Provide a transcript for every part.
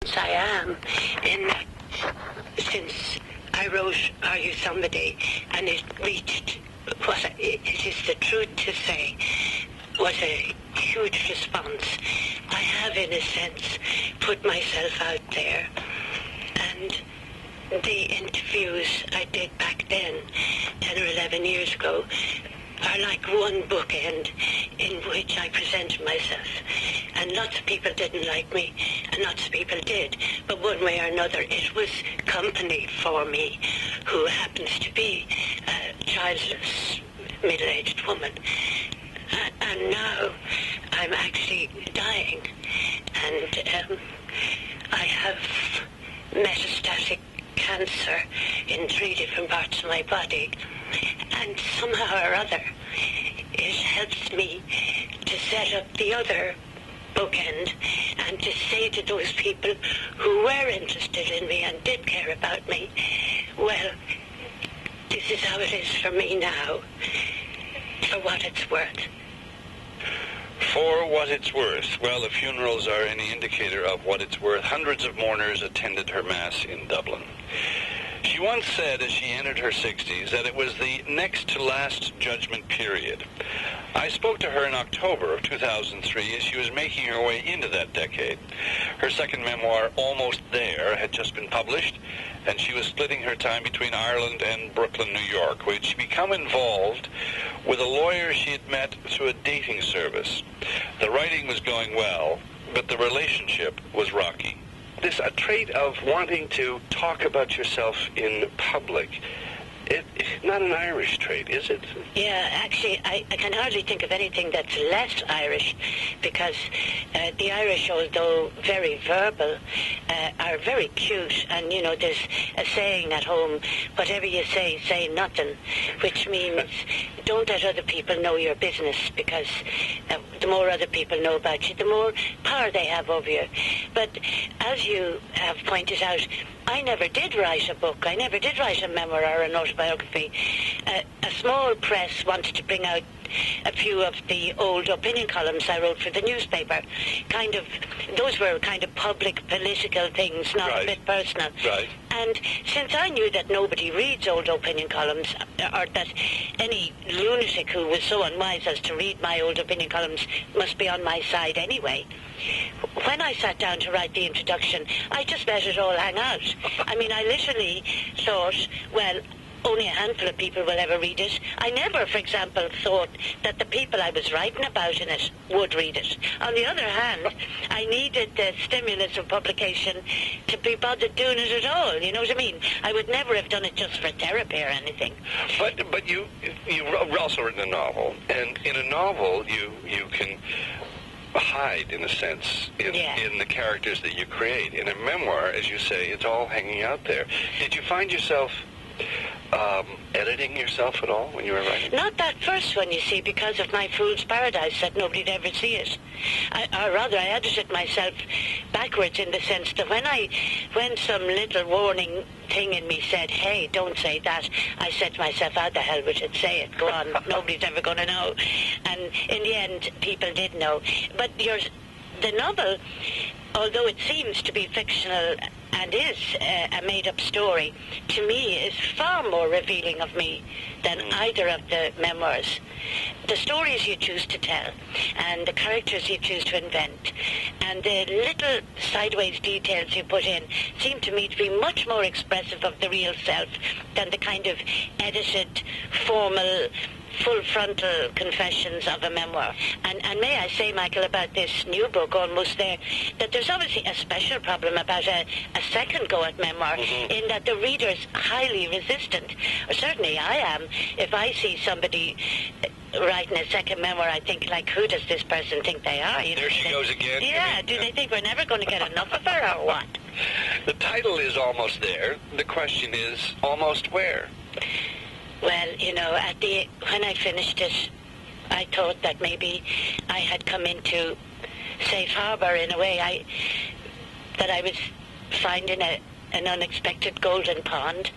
as I am, in that since I wrote Are You Somebody, and it reached what it is the truth to say was a huge response. I have, in a sense, put myself out there, and the interviews I did back then, 10 or 11 years ago, are like one bookend in which I presented myself. And lots of people didn't like me, and lots of people did. But one way or another, it was company for me, who happens to be a childless, middle-aged woman. And now I'm actually dying, and I have metastatic cancer in 3 different parts of my body, and somehow or other it helps me to set up the other bookend and to say to those people who were interested in me and did care about me, well, this is how it is for me now, for what it's worth. For what it's worth. Well, if funerals are any indicator of what it's worth, hundreds of mourners attended her mass in Dublin. She once said, as she entered her 60s, that it was the next to last judgment period. I spoke to her in October of 2003 as she was making her way into that decade. Her second memoir, Almost There, had just been published, and she was splitting her time between Ireland and Brooklyn, New York, where she'd become involved with a lawyer she had met through a dating service. The writing was going well, but the relationship was rocky. This a trait of wanting to talk about yourself in public. It's not an Irish trait, is it? Yeah, actually, I can hardly think of anything that's less Irish, because the Irish, although very verbal, are very cute. And, you know, there's a saying at home, whatever you say nothing, which means don't let other people know your business, because the more other people know about you, the more power they have over you. But as you have pointed out, I never did write a book. I never did write a memoir or an autobiography. A small press wanted to bring out a few of the old opinion columns I wrote for the newspaper. Those were kind of public political things, not right. A bit personal. Right. And since I knew that nobody reads old opinion columns, or that any lunatic who was so unwise as to read my old opinion columns must be on my side anyway, when I sat down to write the introduction, I just let it all hang out. I mean, I literally thought, well, only a handful of people will ever read it. I never, for example, thought that the people I was writing about in it would read it. On the other hand, I needed the stimulus of publication to be bothered doing it at all. You know what I mean? I would never have done it just for therapy or anything. But you also written a novel, and in a novel you can hide, in a sense, in the characters that you create. In a memoir, as you say, it's all hanging out there. Did you find yourself editing yourself at all when you were writing? Not that first one, you see, because of my Fool's Paradise, that nobody'd ever see it. Or rather, I edited myself backwards, in the sense that when some little warning thing in me said, hey, don't say that, I said to myself, how the hell would it say it? Go on, nobody's ever going to know. And in the end, people did know. But the novel, although it seems to be fictional and is a made-up story, to me is far more revealing of me than either of the memoirs. The stories you choose to tell, and the characters you choose to invent, and the little sideways details you put in, seem to me to be much more expressive of the real self than the kind of edited, formal, full frontal confessions of a memoir. And may I say, Michael, about this new book, Almost There, that there's obviously a special problem about a second go at memoir, in that the reader's highly resistant. Or certainly I am. If I see somebody writing a second memoir, I think, like, who does this person think they are? You know, there she goes again. Yeah, do they think we're never going to get enough of her, or what? The title is Almost There. The question is, almost where? Well, you know, when I finished it, I thought that maybe I had come into safe harbor in a way, that I was finding an unexpected golden pond.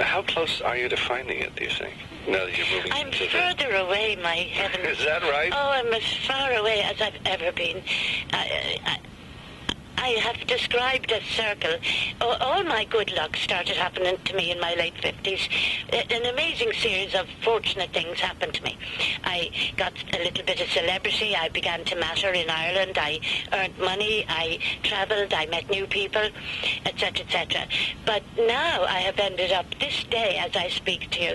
How close are you to finding it, do you think, now that you're moving I'm into further away, my heavens. Is that right? Oh, I'm as far away as I've ever been. I have described as Circle. All my good luck started happening to me in my late 50s. An amazing series of fortunate things happened to me. I got a little bit of celebrity. I began to matter in Ireland. I earned money. I travelled. I met new people, etc., etc. But now I have ended up this day, as I speak to you,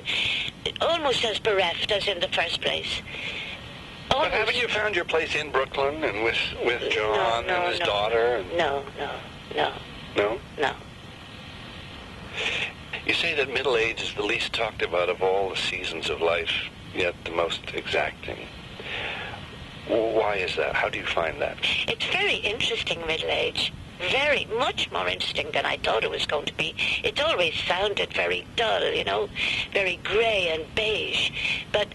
almost as bereft as in the first place. But haven't you found your place in Brooklyn and with John and his daughter? And... No. No? No. You say that middle age is the least talked about of all the seasons of life, yet the most exacting. Why is that? How do you find that? It's very interesting, middle age. Very, much more interesting than I thought it was going to be. It always sounded very dull, very grey and beige. But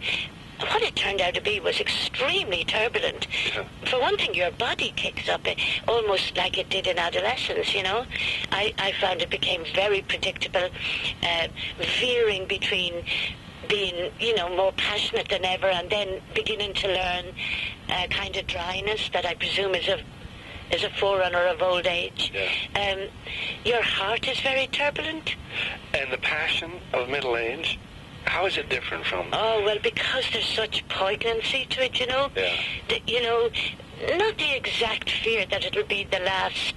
what it turned out to be was extremely turbulent. Yeah. For one thing, your body kicks up almost like it did in adolescence, I found it became very predictable, veering between being, more passionate than ever and then beginning to learn a kind of dryness that I presume is a forerunner of old age. Yeah. Your heart is very turbulent. And the passion of middle age? How is it different from... Oh, well, because there's such poignancy to it, Yeah. Not the exact fear that it'll be the last,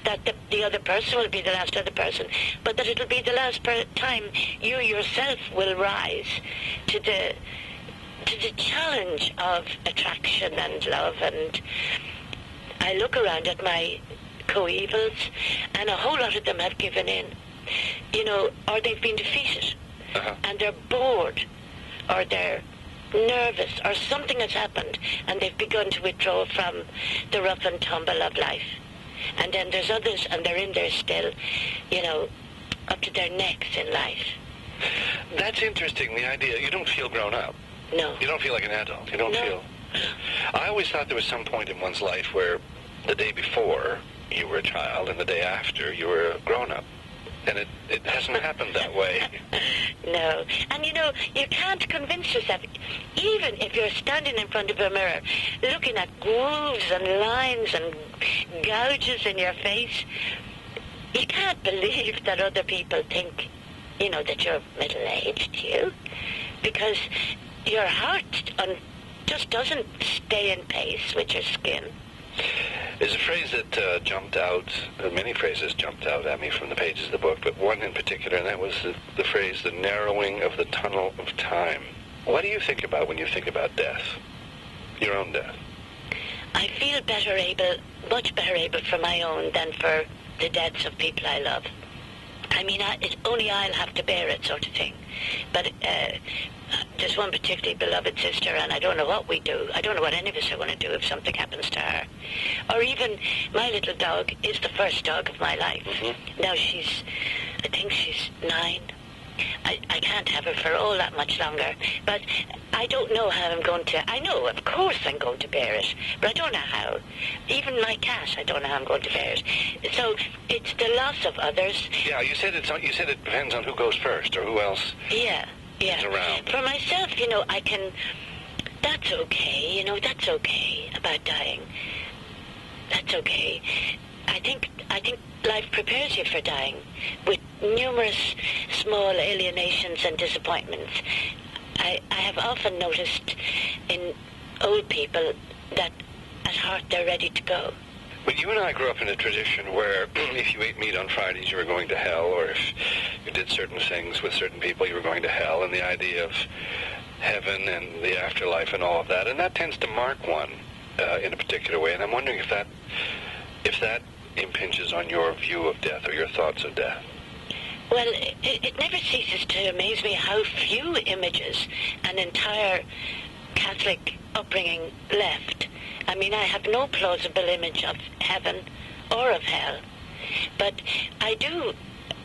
that the other person will be the last other person, but that it'll be the last time you yourself will rise to the challenge of attraction and love. And I look around at my coevals, and a whole lot of them have given in, or they've been defeated. Uh-huh. And they're bored, or they're nervous, or something has happened, and they've begun to withdraw from the rough and tumble of life. And then there's others, and they're in there still, up to their necks in life. That's interesting, the idea. You don't feel grown up. No. You don't feel like an adult. You don't feel... I always thought there was some point in one's life where the day before you were a child and the day after you were a grown-up. And it hasn't happened that way. No. And you can't convince yourself, even if you're standing in front of a mirror, looking at grooves and lines and gouges in your face, you can't believe that other people think, that you're middle-aged, because your heart just doesn't stay in pace with your skin. There's a phrase that jumped out, many phrases jumped out at me from the pages of the book, but one in particular, and that was the phrase, the narrowing of the tunnel of time. What do you think about when you think about death? Your own death? I feel much better able for my own than for the deaths of people I love. I mean, only I'll have to bear it, sort of thing. But there's one particularly beloved sister, and I don't know what we do. I don't know what any of us are going to do if something happens to her. Or even my little dog is the first dog of my life. Mm-hmm. Now I think she's 9. I can't have her for all that much longer. But I don't know how I'm going to... I know, of course, I'm going to bear it, but I don't know how. Even my cat, I don't know how I'm going to bear it. So it's the loss of others. Yeah, you said it depends on who goes first or who else is around. For myself, I can... That's okay, that's okay about dying. That's okay. I think life prepares you for dying with numerous small alienations and disappointments. I have often noticed in old people that at heart they're ready to go. But you and I grew up in a tradition where if you ate meat on Fridays, you were going to hell, or if you did certain things with certain people, you were going to hell, and the idea of heaven and the afterlife and all of that. And that tends to mark one in a particular way. And I'm wondering if that impinges on your view of death or your thoughts of death. Well, it never ceases to amaze me how few images an entire Catholic upbringing left. I mean, I have no plausible image of heaven or of hell, but I do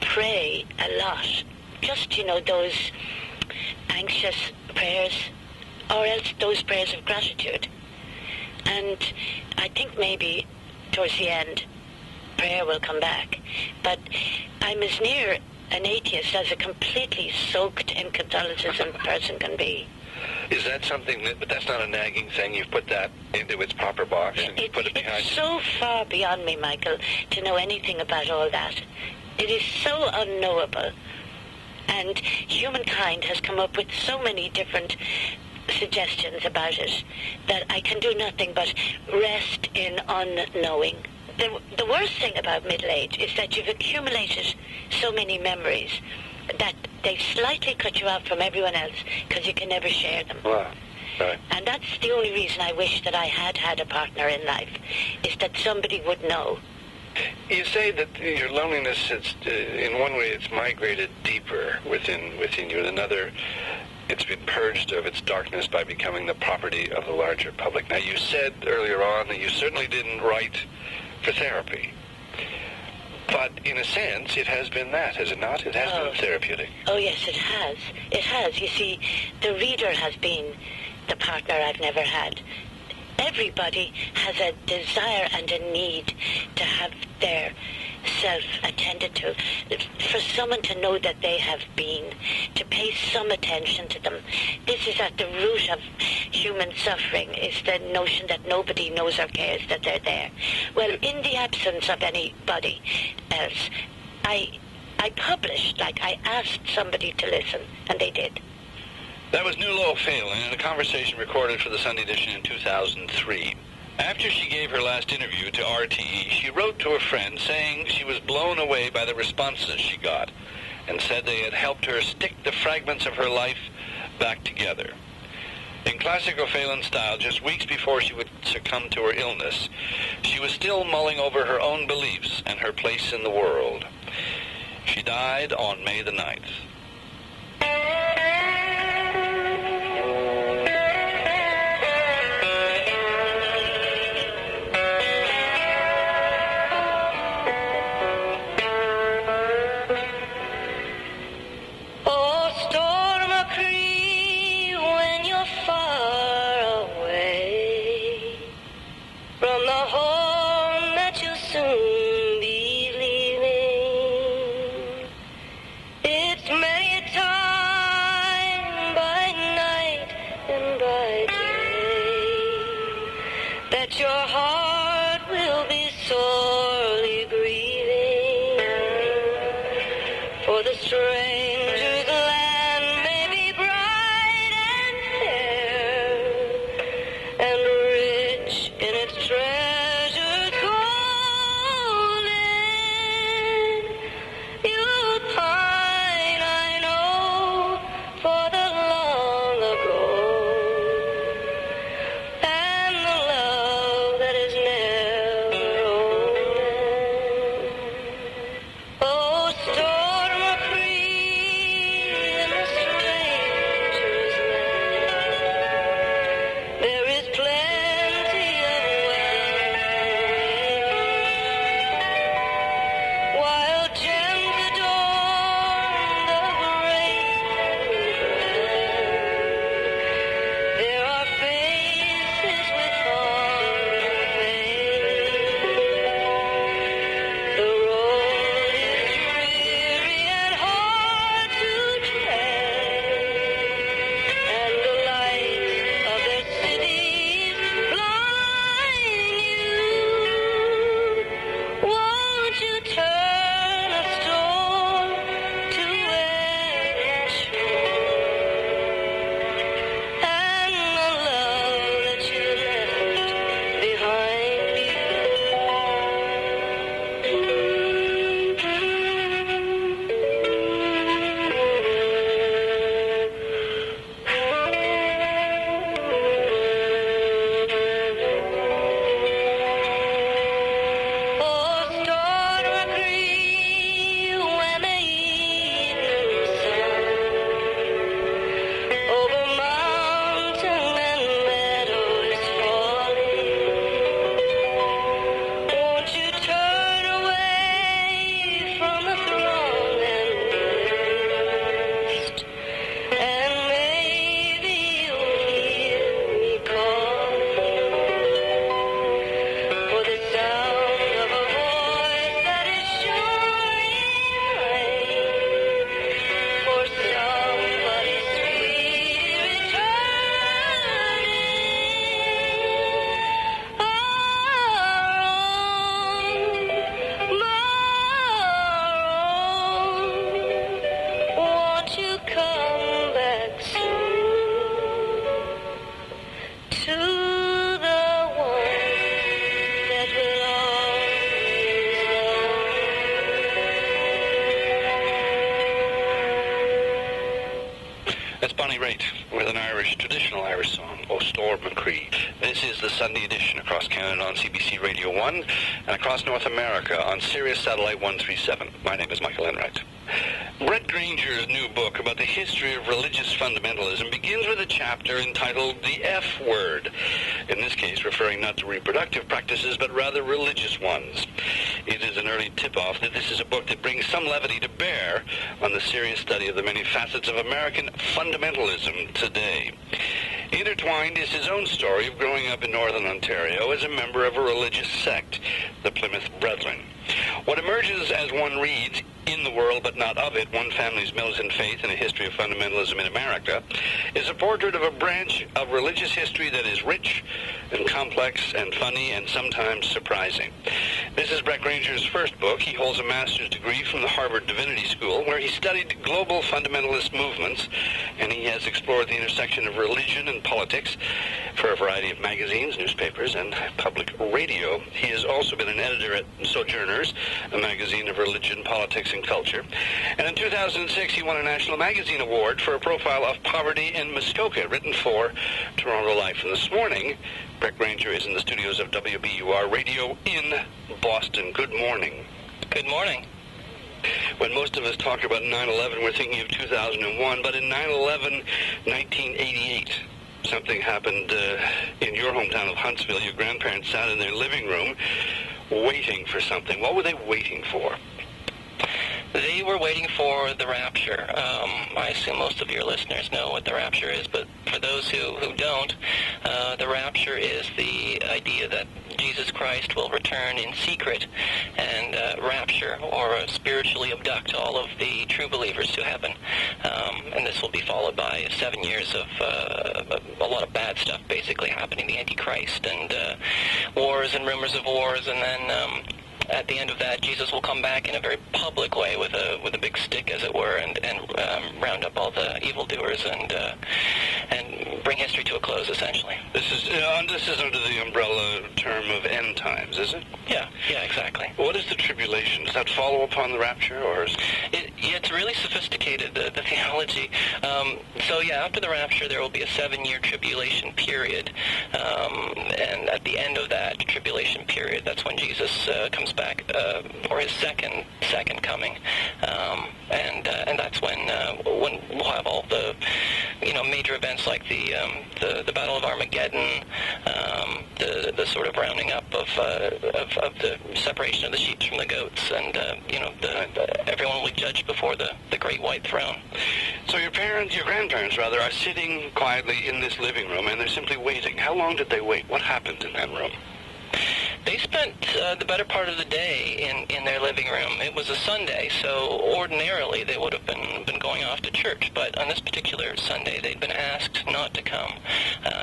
pray a lot. Just, those anxious prayers, or else those prayers of gratitude. And I think maybe towards the end, prayer will come back. But I'm as near an atheist as a completely soaked in Catholicism person can be. Is that something but that's not a nagging thing? You've put that into its proper box and you put it behind It's so far beyond me, Michael, to know anything about all that. It is so unknowable. And humankind has come up with so many different suggestions about it that I can do nothing but rest in unknowing. The worst thing about middle age is that you've accumulated so many memories that they slightly cut you out from everyone else because you can never share them. Wow. Right. And that's the only reason I wish that I had a partner in life, is that somebody would know. You say that your loneliness, in one way, it's migrated deeper within you. In another, it's been purged of its darkness by becoming the property of the larger public. Now, you said earlier on that you certainly didn't write for therapy. But in a sense, it has been that, has it not? It has been therapeutic. Oh, yes, it has. It has. You see, the reader has been the partner I've never had. Everybody has a desire and a need to have their self attended to, for someone to know that they have been, to pay some attention to them. This is at the root of human suffering, is the notion that nobody knows or cares that they're there. Well, in the absence of anybody else, I published, like I asked somebody to listen, and they did. That was Nuala Phelan in a conversation recorded for the Sunday edition in 2003. After she gave her last interview to RTE, she wrote to a friend saying she was blown away by the responses she got and said they had helped her stick the fragments of her life back together. In classic O'Phelan style, just weeks before she would succumb to her illness, she was still mulling over her own beliefs and her place in the world. She died on May the 9th. Your heart will be sorely grieving, for the stranger's land may be bright and fair, and rich in its treasures golden. You'll pine, I know, for the long ago. Oh, storm or creek, Rate with an traditional Irish song, O Storm McCree. This is the Sunday edition across Canada on CBC Radio 1 and across North America on Sirius Satellite 137. My name is Michael Enright. Brett Granger's new book about the history of religious fundamentalism begins with a chapter entitled The F Word, in this case referring not to reproductive practices but rather religious ones. It is an early tip-off that this is a book that brings some levity to bear on the serious study of the many facets of American fundamentalism today. Intertwined is his own story of growing up in Northern Ontario as a member of a religious sect, the Plymouth Brethren. What emerges as one reads, In the World But Not of It, One Family's Militant Faith and a History of Fundamentalism in America, is a portrait of a branch of religious history that is rich and complex and funny and sometimes surprising. This is Brett Granger's first book. He holds a master's degree from the Harvard Divinity School, where he studied global fundamentalist movements, and he has explored the intersection of religion and politics for a variety of magazines, newspapers, and public radio. He has also been an editor at Sojourners, a magazine of religion, politics, and culture. And in 2006, he won a National Magazine Award for a profile of poverty in Muskoka, written for Toronto Life. And this morning, Brett Granger is in the studios of WBUR Radio in Boston. Good morning. Good morning. When most of us talk about 9/11, we're thinking of 2001, but in 9/11, 1988, something happened in your hometown of Huntsville. Your grandparents sat in their living room waiting for something. What were they waiting for? They were waiting for the rapture. I assume most of your listeners know what the rapture is, but for those who don't, the rapture is the idea that Jesus Christ will return in secret and rapture or spiritually abduct all of the true believers to heaven. And this will be followed by 7 years of a lot of bad stuff basically happening, the Antichrist and wars and rumors of wars, and then at the end of that, Jesus will come back in a very public way with a big stick, as it were, and round up all the evildoers and bring history to a close, essentially. This is under the umbrella term of end times, is it? Yeah, exactly. What is the tribulation? Does that follow upon the rapture, or is it's really sophisticated, the theology. After the rapture, there will be a 7-year tribulation period, and at the end of that tribulation period, that's when Jesus comes back for his second coming, and that's when we'll have all the major events like the Battle of Armageddon, the sort of rounding up of the separation of the sheep from the goats, and everyone will be judged before the great white throne. So your grandparents rather, are sitting quietly in this living room, and they're simply waiting. How long did they wait? What happened in that room? They spent the better part of the day in their living room. It was a Sunday, so ordinarily they would have been going off to church, but on this particular Sunday they'd been asked not to come.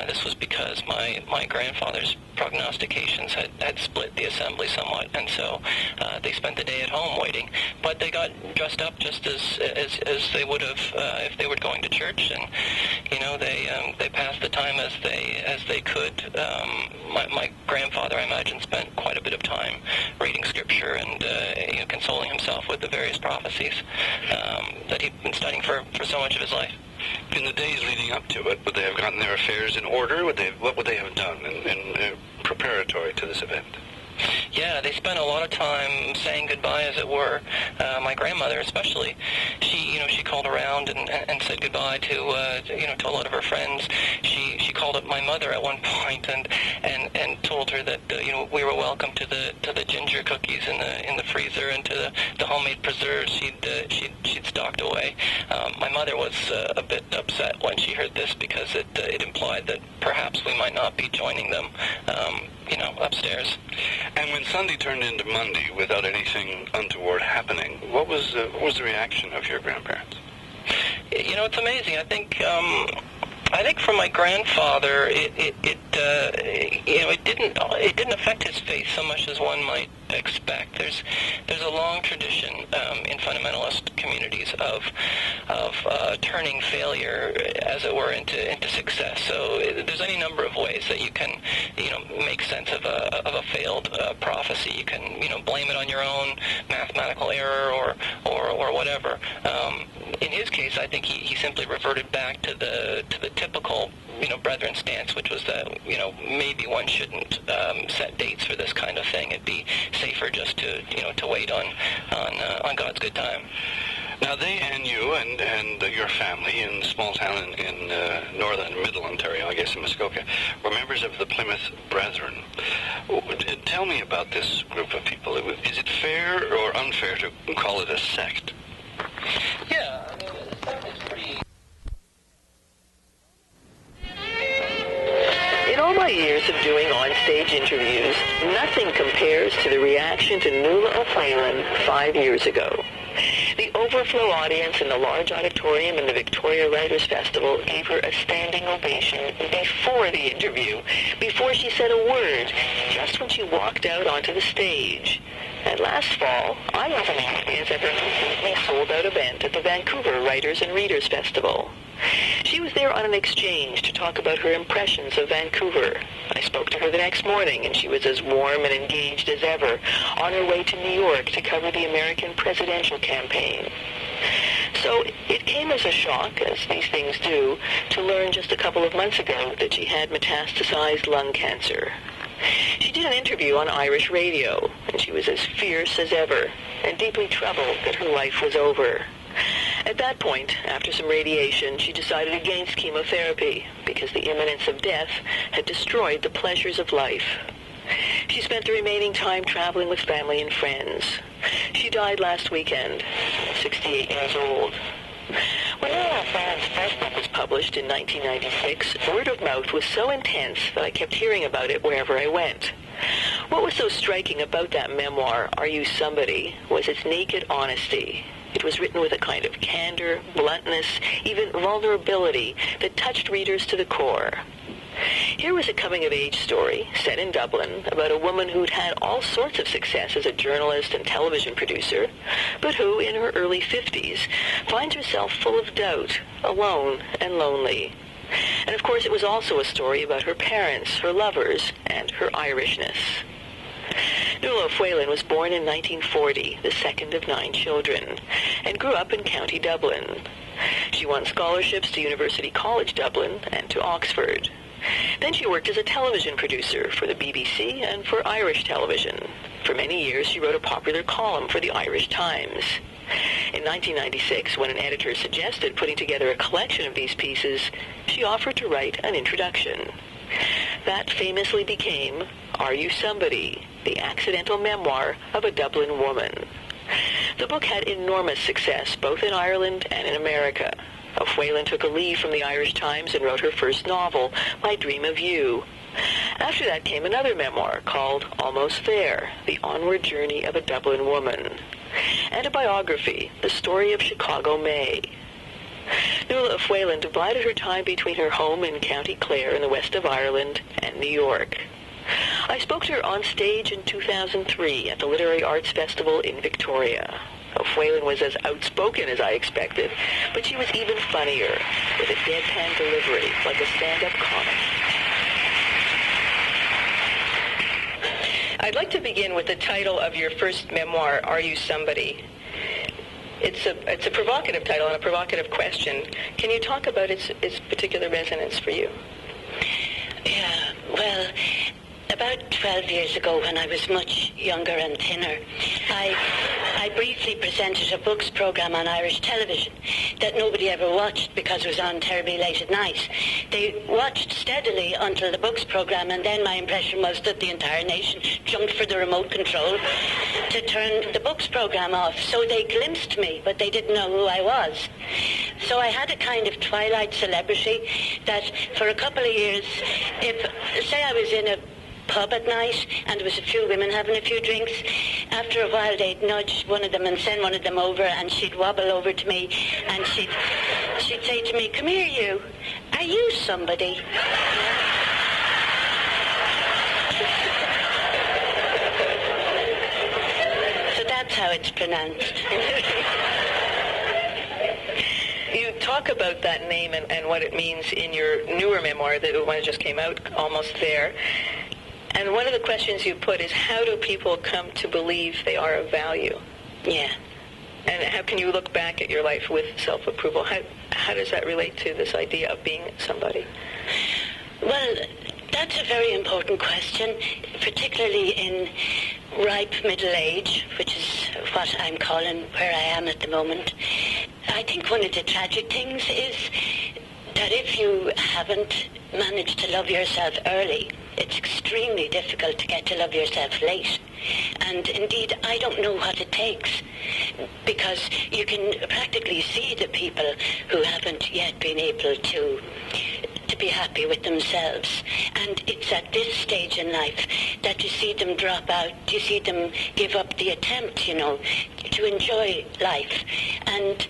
This was because my grandfather's prognostications had split the assembly somewhat, and so they spent the day at home waiting. But they got dressed up just as they would have if they were going to church, and they passed the time as they could. My grandfather, I imagine, spent quite a bit of time reading scripture and consoling himself with the various prophecies that he'd been studying for so much of his life. In the days leading up to it, would they have gotten their affairs in order? What would they have done in preparatory to this event? Yeah, they spent a lot of time saying goodbye, as it were. My grandmother, especially, she called around and said goodbye to a lot of her friends. She called up my mother at one point and told her that we were welcome to the ginger cookies in the freezer and to the homemade preserves she'd stocked away. My mother was a bit upset when she heard this because it implied that perhaps we might not be joining them. Upstairs. And when Sunday turned into Monday without anything untoward happening, what was the reaction of your grandparents? It's amazing. I think for my grandfather, it didn't affect his faith so much as one might expect. There's a long tradition in fundamentalist communities of turning failure, as it were, into success. So there's any number of ways that you can make sense of a failed prophecy. You can blame it on your own mathematical error or whatever. In his case, I think he simply reverted back to the typical, Brethren stance, which was that, maybe one shouldn't set dates for this kind of thing. It'd be safer just to wait on God's good time. Now, they and you and your family in a small town in northern middle Ontario, I guess in Muskoka, were members of the Plymouth Brethren. Tell me about this group of people. Is it fair or unfair to call it a sect? Yeah, I mean, it's pretty... In all my years of doing on-stage interviews, nothing compares to the reaction to Nuala Whalen 5 years ago. The overflow audience in the large auditorium in the Victoria Writers' Festival gave her a standing ovation before the interview, before she said a word, just when she walked out onto the stage. And last fall, I was an audience at her completely sold-out event at the Vancouver Writers and Readers Festival. She was there on an exchange to talk about her impressions of Vancouver. I spoke to her the next morning, and she was as warm and engaged as ever, on her way to New York to cover the American presidential campaign. So it came as a shock, as these things do, to learn just a couple of months ago that she had metastasized lung cancer. She did an interview on Irish radio, and she was as fierce as ever, and deeply troubled that her life was over. At that point, after some radiation, she decided against chemotherapy because the imminence of death had destroyed the pleasures of life. She spent the remaining time traveling with family and friends. She died last weekend, 68 years old. When Nuala Whalen's first book was published in 1996, word of mouth was so intense that I kept hearing about it wherever I went. What was so striking about that memoir, Are You Somebody?, was its naked honesty. It was written with a kind of candor, bluntness, even vulnerability that touched readers to the core. Here was a coming-of-age story, set in Dublin, about a woman who'd had all sorts of success as a journalist and television producer, but who, in her early 50s, finds herself full of doubt, alone and lonely. And of course, it was also a story about her parents, her lovers, and her Irishness. Nuala Whalen was born in 1940, the second of 9 children, and grew up in County Dublin. She won scholarships to University College Dublin and to Oxford. Then she worked as a television producer for the BBC and for Irish television. For many years, she wrote a popular column for the Irish Times. In 1996, when an editor suggested putting together a collection of these pieces, she offered to write an introduction. That famously became Are You Somebody?, the accidental memoir of a Dublin woman. The book had enormous success both in Ireland and in America. Whalen took a leave from the Irish Times and wrote her first novel, My Dream of You. After that came another memoir called Almost There, the onward journey of a Dublin woman, and a biography, The Story of Chicago May. Nuala Whalen divided her time between her home in County Clare in the west of Ireland and New York. I spoke to her on stage in 2003 at the Literary Arts Festival in Victoria. Whalen was as outspoken as I expected, but she was even funnier, with a deadpan delivery, like a stand-up comic. I'd like to begin with the title of your first memoir, Are You Somebody? It's a provocative title and a provocative question. Can you talk about its particular resonance for you? Yeah, well, about 12 years ago, when I was much younger and thinner, I briefly presented a books program on Irish television that nobody ever watched because it was on terribly late at night. They watched steadily until the books program, and then my impression was that the entire nation jumped for the remote control to turn the books program off. So they glimpsed me, but they didn't know who I was. So I had a kind of twilight celebrity that for a couple of years, say I was in a pub at night and there was a few women having a few drinks, after a while they'd nudge one of them and send one of them over, and she'd wobble over to me and she'd say to me, "Come here, you, are you somebody?" So that's how it's pronounced. You talk about that name and what it means in your newer memoir, the one that just came out, Almost There. And one of the questions you put is, how do people come to believe they are of value? Yeah. And have can you look back at your life with self-approval? How does that relate to this idea of being somebody? Well, that's a very important question, particularly in ripe middle age, which is what I'm calling where I am at the moment. I think one of the tragic things is that if you haven't managed to love yourself early, it's extremely difficult to get to love yourself late. And indeed, I don't know what it takes, because you can practically see the people who haven't yet been able to be happy with themselves. And it's at this stage in life that you see them drop out, you see them give up the attempt, to enjoy life. And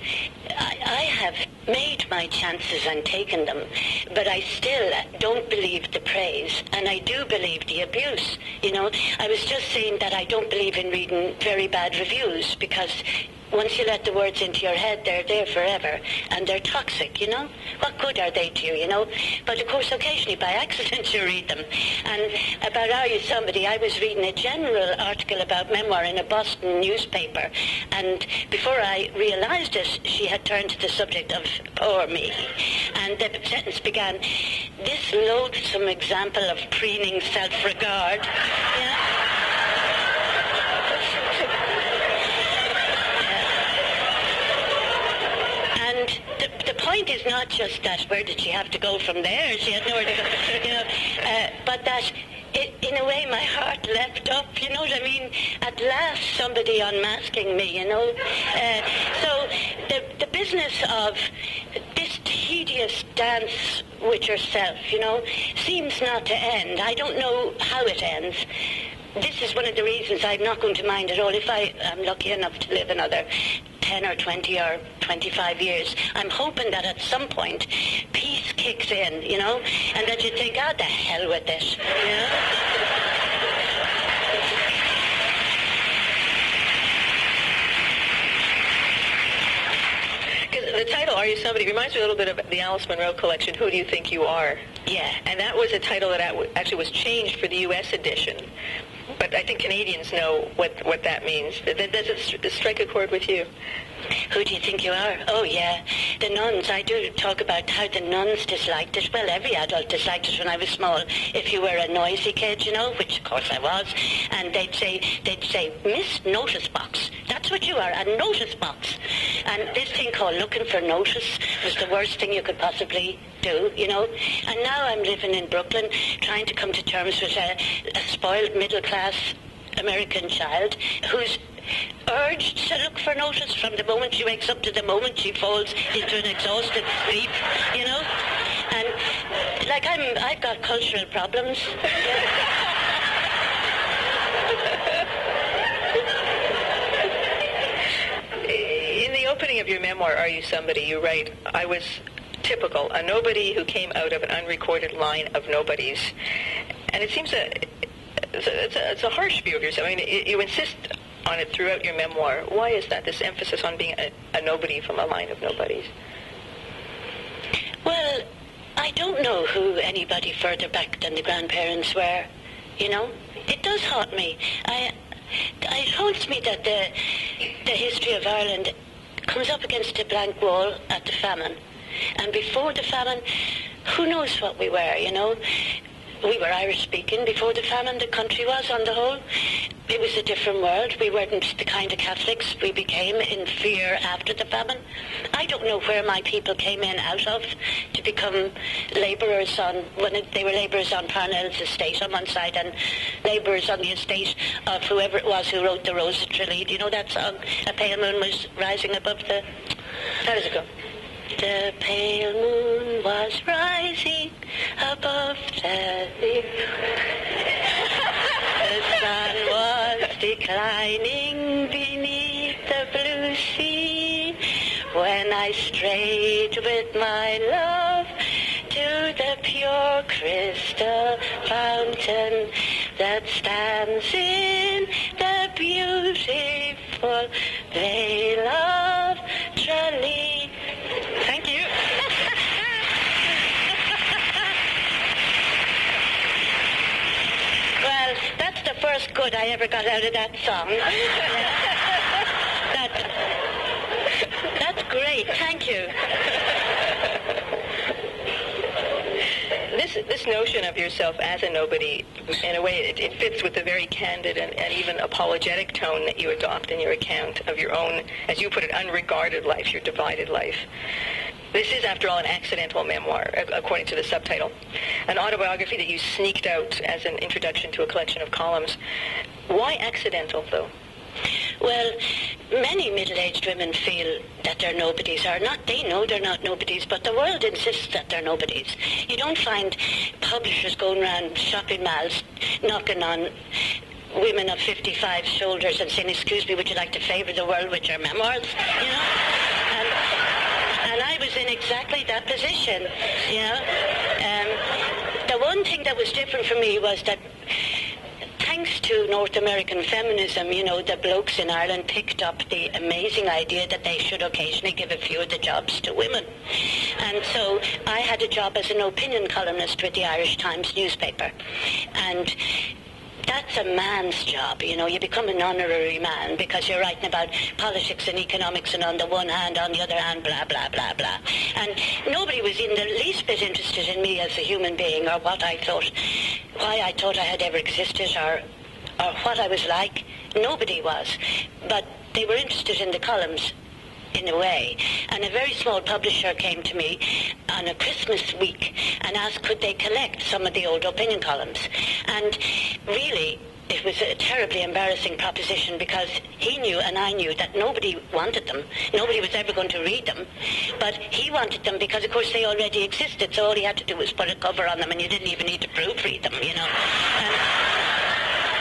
I have made my chances and taken them, but I still don't believe the praise, and I do believe the abuse. I was just saying that I don't believe in reading very bad reviews, because once you let the words into your head, they're there forever, and they're toxic, What good are they to you, But of course, occasionally, by accident, you read them. And about Are You Somebody, I was reading a general article about memoir in a Boston newspaper, and before I realized it, she had turned to the subject of poor me. And the sentence began, "This loathsome example of preening self-regard." The point is not just that where did she have to go from there? She had nowhere to go, but that in a way my heart leapt up, you know what I mean? At last somebody unmasking me, So the business of this tedious dance with yourself, seems not to end. I don't know how it ends. This is one of the reasons I'm not going to mind at all if I am lucky enough to live another 10 or 20 or 25 years. I'm hoping that at some point peace kicks in, and that you think, the hell with it, The title, Are You Somebody, reminds me a little bit of the Alice Munro collection, Who Do You Think You Are? Yeah. And that was a title that actually was changed for the U.S. edition. But I think Canadians know what that means. Does it strike a chord with you? Who do you think you are? Oh, yeah. The nuns. I do talk about how the nuns disliked it. Well, every adult disliked it when I was small. If you were a noisy kid, which of course I was, and they'd say, Miss Notice Box. That's what you are, a notice box. And this thing called looking for notice was the worst thing you could possibly do, And now I'm living in Brooklyn, trying to come to terms with a spoiled middle-class American child who's urged to look for notice from the moment she wakes up to the moment she falls into an exhausted sleep, And I've got cultural problems. In the opening of your memoir, Are You Somebody, you write, I was typical, a nobody who came out of an unrecorded line of nobodies. And it seems it's a harsh view of yourself. I mean, you insist on it throughout your memoir. Why is that, this emphasis on being a nobody from a line of nobodies? Well, I don't know who anybody further back than the grandparents were, It does haunt me. It haunts me that the history of Ireland comes up against a blank wall at the famine. And before the famine, who knows what we were, We were Irish-speaking before the famine. The country was, on the whole. It was a different world. We weren't the kind of Catholics we became in fear after the famine. I don't know where my people came in out of to become labourers they were labourers on Parnell's estate on one side and labourers on the estate of whoever it was who wrote the Rose of Tralee. You know that song, A Pale Moon Was Rising Above the... How does it go? The pale moon was rising above the lake. The sun was declining beneath the blue sea. When I strayed with my love to the pure crystal fountain that stands in the beautiful vale of Tralee. Thank you. Well, that's the first good I ever got out of that song. you. This notion of yourself as a nobody, in a way, it fits with the very candid and even apologetic tone that you adopt in your account of your own, as you put it, unregarded life, your divided life. This is, after all, an accidental memoir, according to the subtitle. An autobiography that you sneaked out as an introduction to a collection of columns. Why accidental, though? Well, many middle-aged women feel that they're nobodies, or not. They know they're not nobodies, but the world insists that they're nobodies. You don't find publishers going around shopping malls knocking on women of 55 shoulders and saying, "Excuse me, would you like to favour the world with your memoirs?" You know? And I was in exactly that position, you know. The one thing that was different for me was that thanks to North American feminism, you know, the blokes in Ireland picked up the amazing idea that they should occasionally give a few of the jobs to women. And so I had a job as an opinion columnist with the Irish Times newspaper. And that's a man's job, you know. You become an honorary man because you're writing about politics and economics, and on the one hand, on the other hand, blah, blah, blah, blah. And nobody was in the least bit interested in me as a human being, or what I thought, why I thought I had ever existed, or what I was like. Nobody was. But they were interested in the columns, in a way. And a very small publisher came to me on a Christmas week and asked could they collect some of the old opinion columns. And really, it was a terribly embarrassing proposition because he knew and I knew that nobody wanted them. Nobody was ever going to read them. But he wanted them because, of course, they already existed. So all he had to do was put a cover on them, and you didn't even need to proofread them, you know.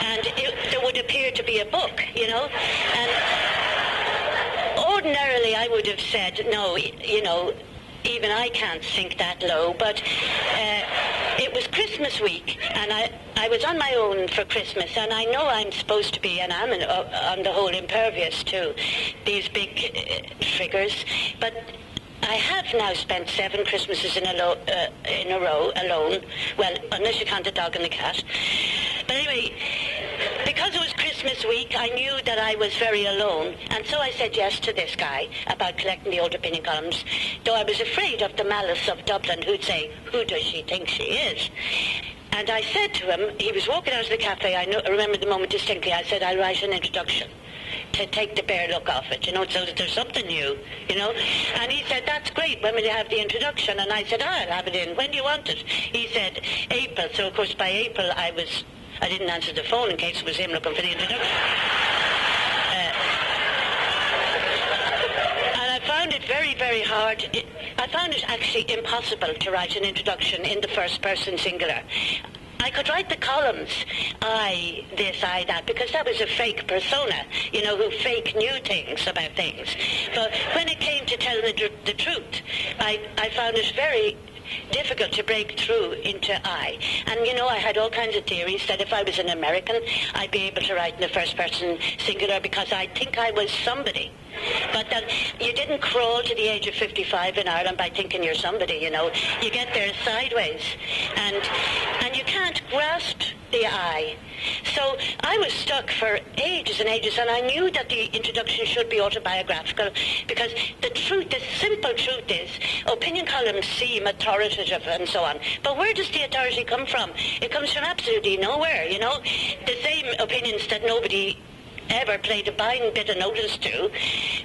And there would appear to be a book, you know. And ordinarily, I would have said, no, you know, even I can't sink that low, but it was Christmas week, and I was on my own for Christmas, and I know I'm supposed to be, and I'm on the whole impervious to these big triggers, but I have now spent 7 Christmases in a row alone, well, unless you count the dog and the cat. But anyway, because it was Christmas week, I knew that I was very alone, and so I said yes to this guy about collecting the old opinion columns, though I was afraid of the malice of Dublin, who'd say, who does she think she is? And I said to him, he was walking out of the cafe, I remember the moment distinctly, I said, I'll write an introduction to take the bare look off it, you know, so that there's something new, you know. And he said, that's great, when will you have the introduction? And I said, I'll have it in, when do you want it? He said, April. So of course by April I didn't answer the phone in case it was him looking for the introduction. And I found it very, very hard. I found it actually impossible to write an introduction in the first person singular. I could write the columns, I, this, I, that, because that was a fake persona, you know, who fake knew things about things. But when it came to telling the truth, I found it very difficult to break through into I. And, you know, I had all kinds of theories that if I was an American, I'd be able to write in the first person singular because I think I was somebody. But that you didn't crawl to the age of 55 in Ireland by thinking you're somebody, you know. You get there sideways. And you can't grasp the I. So I was stuck for ages and ages, and I knew that the introduction should be autobiographical because the truth, the simple truth is, opinion columns seem authoritative and so on. But where does the authority come from? It comes from absolutely nowhere, you know. The same opinions that nobody ever played a buying bit of notice to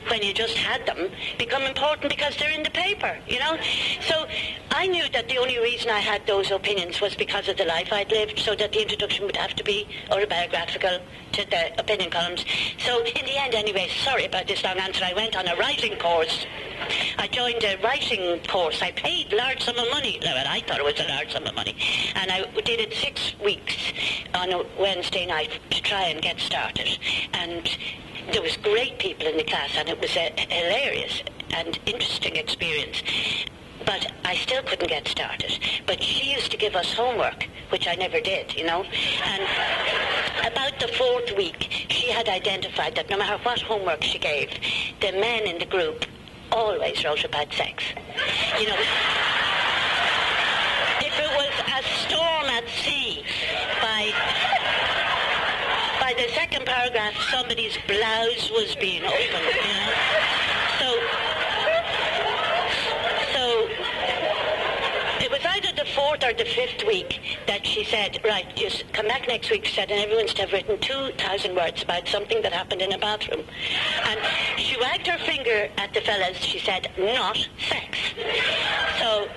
when you just had them become important because they're in the paper, you know. So I knew that the only reason I had those opinions was because of the life I'd lived, so that the introduction would have to be autobiographical to the opinion columns. So in the end anyway, sorry about this long answer, I went on a writing course. I joined a writing course. I paid a large sum of money. Well, I thought it was a large sum of money. And I did it 6 weeks on a Wednesday night to try and get started. And there was great people in the class, and it was a hilarious and interesting experience. But I still couldn't get started. But she used to give us homework, which I never did, you know. And about the 4th week, she had identified that no matter what homework she gave, the men in the group always wrote about sex. You know, if it was a storm at sea, by the second paragraph, somebody's blouse was being opened, you know. So or the 5th week that she said, right, just come back next week, she said, and everyone's to have written 2,000 words about something that happened in a bathroom. And she wagged her finger at the fellas. She said, not sex. So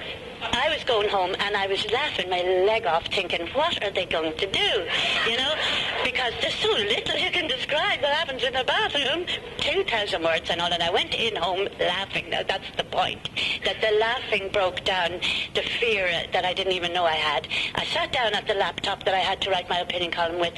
I was going home and I was laughing my leg off thinking, what are they going to do? You know, because there's so little you can describe what happens in a bathroom. 2,000 words and all, and I went in home laughing. Now that's the point, that the laughing broke down the fear that I didn't even know I had. I sat down at the laptop that I had to write my opinion column with,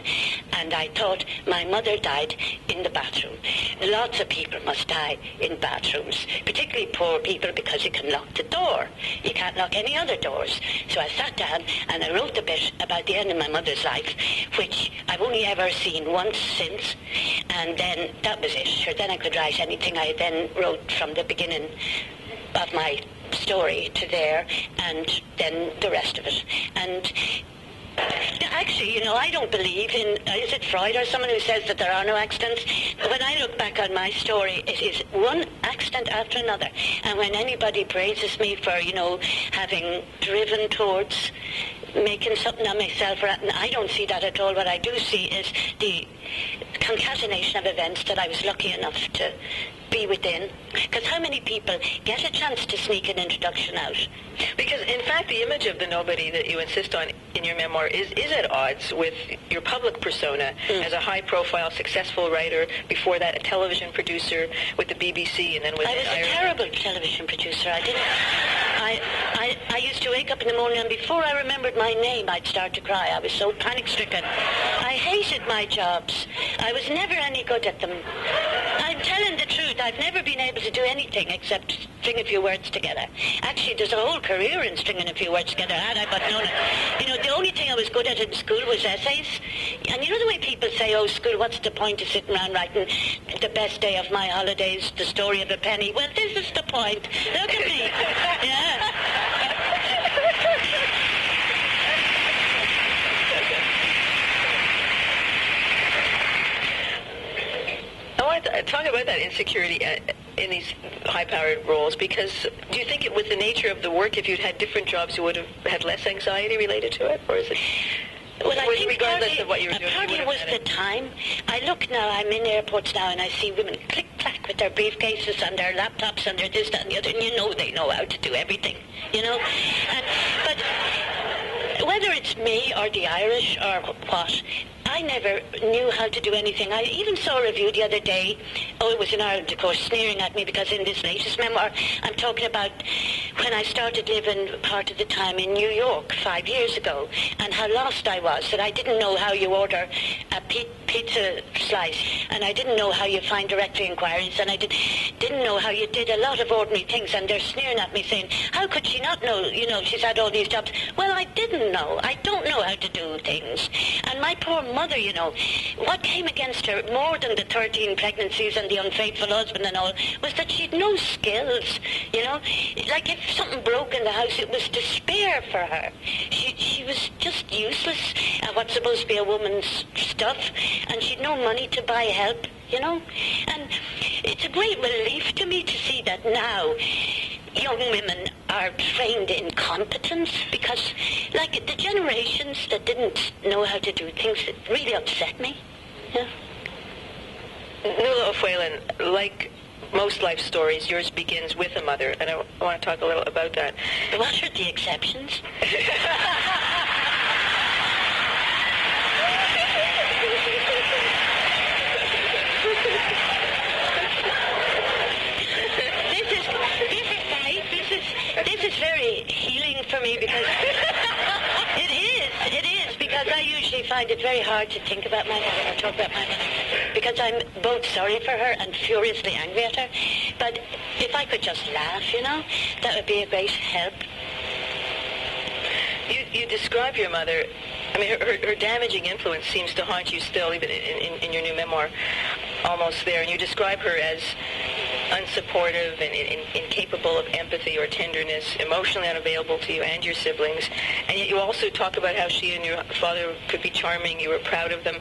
and I thought, my mother died in the bathroom. Lots of people must die in bathrooms, particularly poor people, because you can lock the door. You can't lock any other doors. So I sat down and I wrote a bit about the end of my mother's life, which I've only ever seen once since, and then that was it. Sure, then I could write anything. I then wrote from the beginning of my story to there, and then the rest of it. And actually, you know, I don't believe in, is it Freud or someone who says that there are no accidents? When I look back on my story, it is one accident after another. And when anybody praises me for, you know, having driven towards making something of myself, and I don't see that at all. What I do see is the concatenation of events that I was lucky enough to be within. Because how many people get a chance to sneak an introduction out? Because, in fact, the image of the nobody that you insist on in your memoir is at odds with your public persona as a high-profile, successful writer, before that a television producer with the BBC, and then with... I was a terrible television producer. I used to wake up in the morning, and before I remembered my name, I'd start to cry. I was so panic-stricken. I hated my jobs. I was never any good at them. I'm telling the truth. I've never been able to do anything except string a few words together. Actually, there's a whole career in stringing a few words together, had I but known it. You know, the only thing I was good at in school was essays. And you know the way people say, oh, school, what's the point of sitting around writing the best day of my holidays, the story of a penny? Well, this is the point. Look at me. Yeah. I want to talk about that insecurity in these high-powered roles, because do you think it was the nature of the work, if you'd had different jobs, you would have had less anxiety related to it? Or is it... Well, I think regardless of what you were doing, partly was the time. I look now, I'm in airports now, and I see women click-clack with their briefcases and their laptops and their this, that, and the other, and you know they know how to do everything, you know? But whether it's me or the Irish or what, I never knew how to do anything. I even saw a review the other day, it was in Ireland, of course, sneering at me, because in this latest memoir, I'm talking about when I started living part of the time in New York 5 years ago, and how lost I was, that I didn't know how you order a pizza slice, and I didn't know how you find directory inquiries, and I didn't know how you did a lot of ordinary things, and they're sneering at me saying, how could she not know, you know, she's had all these jobs. Well, I didn't know. I don't know how to do things. And my poor mother, you know, what came against her more than the 13 pregnancies and the unfaithful husband and all was that she'd no skills, you know. Like if something broke in the house, it was despair for her. She was just useless at what's supposed to be a woman's stuff, and she'd no money to buy help, you know. And it's a great relief to me to see that now young women are trained in competence, because, like, the generations that didn't know how to do things, it really upset me. Yeah. Nuala O'Phelan, like most life stories, yours begins with a mother, and I want to talk a little about that. What are the exceptions? This is very healing for me, because it is, because I usually find it very hard to think about my mother or talk about my mother, because I'm both sorry for her and furiously angry at her. But if I could just laugh, you know, that would be a great help. You describe your mother, I mean, her damaging influence seems to haunt you still, even in your new memoir, almost there, and you describe her as unsupportive and incapable of empathy or tenderness, emotionally unavailable to you and your siblings, and yet you also talk about how she and your father could be charming, you were proud of them.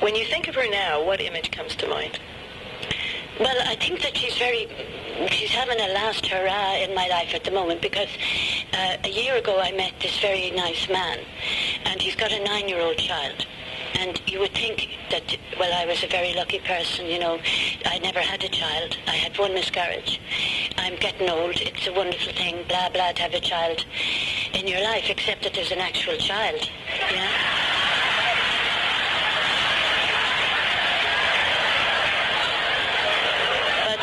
When you think of her now, what image comes to mind? Well, I think that she's having a last hurrah in my life at the moment, because a year ago I met this very nice man, and he's got a 9-year-old child. And you would think that, well, I was a very lucky person, you know. I never had a child. I had one miscarriage. I'm getting old. It's a wonderful thing, blah, blah, to have a child in your life, except that there's an actual child, yeah? But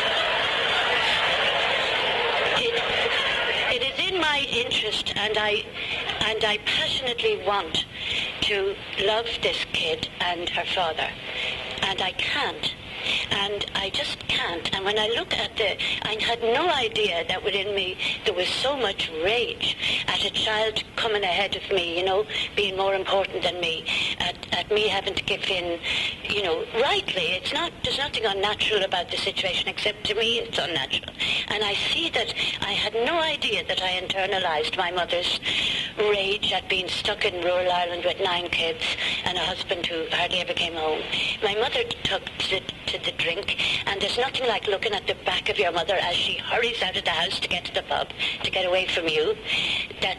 it is in my interest, and I passionately want to love this kid and her father, and I can't, and I just can't. And when I look at I had no idea that within me there was so much rage at a child coming ahead of me, you know, being more important than me, at me having to give in, you know, rightly. There's nothing unnatural about the situation, except to me it's unnatural. And I see that I had no idea that I internalized my mother's rage at being stuck in rural Ireland with 9 kids and a husband who hardly ever came home. My mother took to the drink, and there's nothing like looking at the back of your mother as she hurries out of the house to get to the pub, to get away from you, that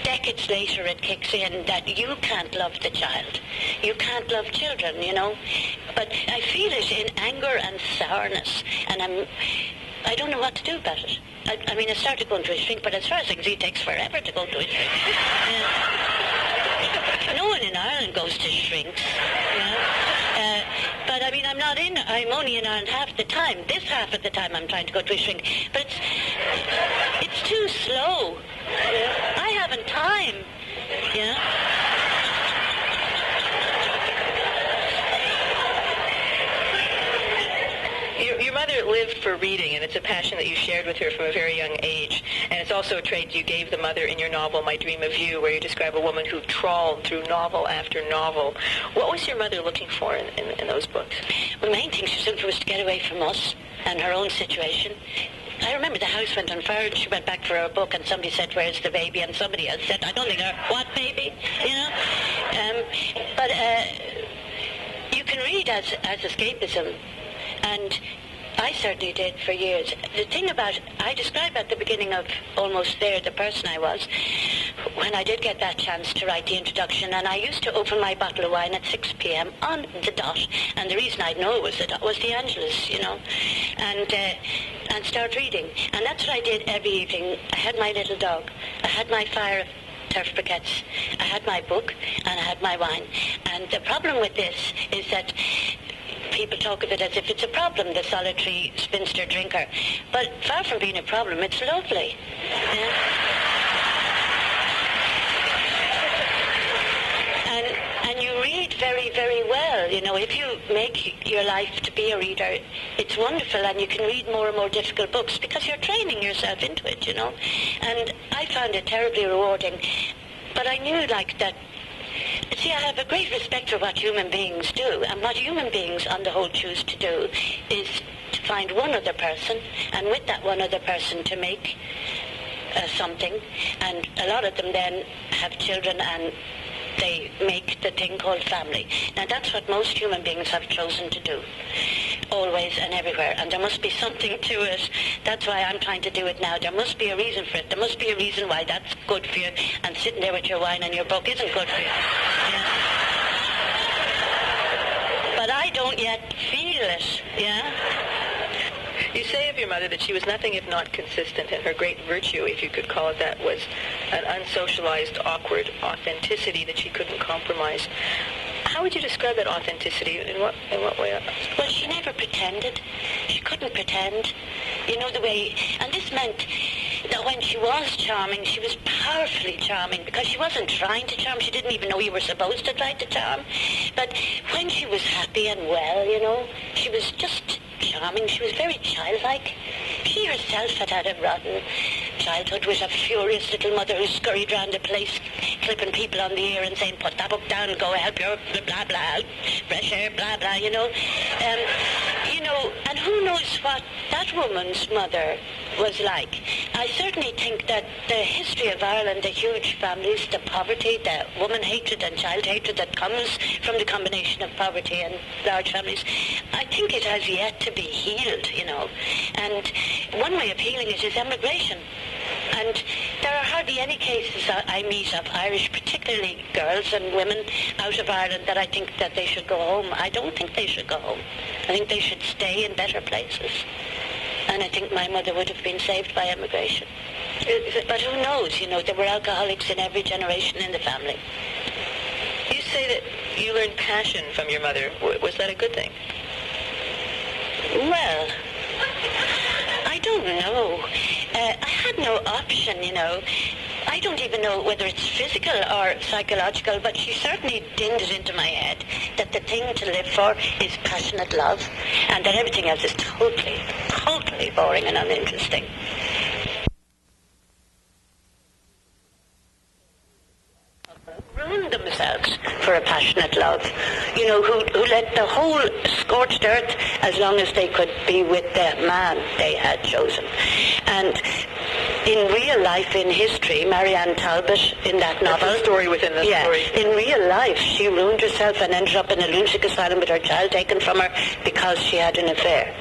decades later it kicks in that you can't love the child. You can't love children, you know. But I feel it in anger and sourness, and I don't know what to do about it. I mean, I started going to a shrink, but as far as I can see, it takes forever to go to a shrink. No one in Ireland goes to shrinks, you know. But I mean, I'm only in Ireland half the time. This half of the time I'm trying to go to a shrink. But it's too slow. Yeah? I haven't time. Yeah? Your mother lived for reading, and it's a passion that you shared with her from a very young age. And it's also a trait you gave the mother in your novel, My Dream of You, where you describe a woman who trawled through novel after novel. What was your mother looking for in those books? Well, the main thing she was looking for was to get away from us and her own situation. I remember the house went on fire, and she went back for her book, and somebody said, "Where's the baby?" And somebody else said, "I don't think her, what baby?" You know? But you can read as escapism, and I certainly did for years. The thing about, I described at the beginning of Almost There the person I was when I did get that chance to write the introduction, and I used to open my bottle of wine at 6 p.m. on the dot, and the reason I'd know it was the dot was the Angelus, you know, and start reading. And that's what I did every evening. I had my little dog, I had my fire of turf briquettes, I had my book, and I had my wine. And the problem with this is that people talk of it as if it's a problem, the solitary spinster drinker. But far from being a problem, it's lovely. Yeah? And you read very, very well. You know, if you make your life to be a reader, it's wonderful, and you can read more and more difficult books because you're training yourself into it, you know. And I found it terribly rewarding. But I knew, like, that, see, I have a great respect for what human beings do, and what human beings on the whole choose to do is to find one other person, and with that one other person to make something, and a lot of them then have children, and they make the thing called family. Now that's what most human beings have chosen to do, always and everywhere, and there must be something to it. That's why I'm trying to do it now. There must be a reason for it. There must be a reason why that's good for you, and sitting there with your wine and your book isn't good for you. Yeah. But I don't yet feel it, yeah? You say of your mother that she was nothing if not consistent, and her great virtue, if you could call it that, was an unsocialized, awkward authenticity that she couldn't compromise. How would you describe that authenticity? In what way? Well, she never pretended. She couldn't pretend. You know, the way... And this meant that when she was charming, she was powerfully charming, because she wasn't trying to charm. She didn't even know you were supposed to try to charm. But when she was happy and well, you know, she was just charming. She was very childlike. She herself had had a rotten childhood with a furious little mother who scurried around the place clipping people on the ear and saying, "Put that book down, go help your blah blah, fresh air, blah blah," you know. You know, and who knows what that woman's mother was like. I certainly think that the history of Ireland, the huge families, the poverty, the woman hatred and child hatred that comes from the combination of poverty and large families, I think it has yet to be healed, you know. And one way of healing it is emigration. And there are hardly any cases I meet of Irish, particularly girls and women out of Ireland, that I think that they should go home. I don't think they should go home. I think they should stay in better places. And I think my mother would have been saved by emigration. But who knows, you know, there were alcoholics in every generation in the family. You say that you learned passion from your mother. Was that a good thing? Well, I don't know. I had no option, you know. I don't even know whether it's physical or psychological, but she certainly dinned it into my head that the thing to live for is passionate love, and that everything else is totally, totally boring and uninteresting. Ruined themselves for a passionate love, you know, who let the whole scorched earth as long as they could be with the man they had chosen. And in real life, in history, Marianne Talbot, in that novel... That's a story within the story. In real life, she ruined herself and ended up in a lunatic asylum with her child taken from her because she had an affair.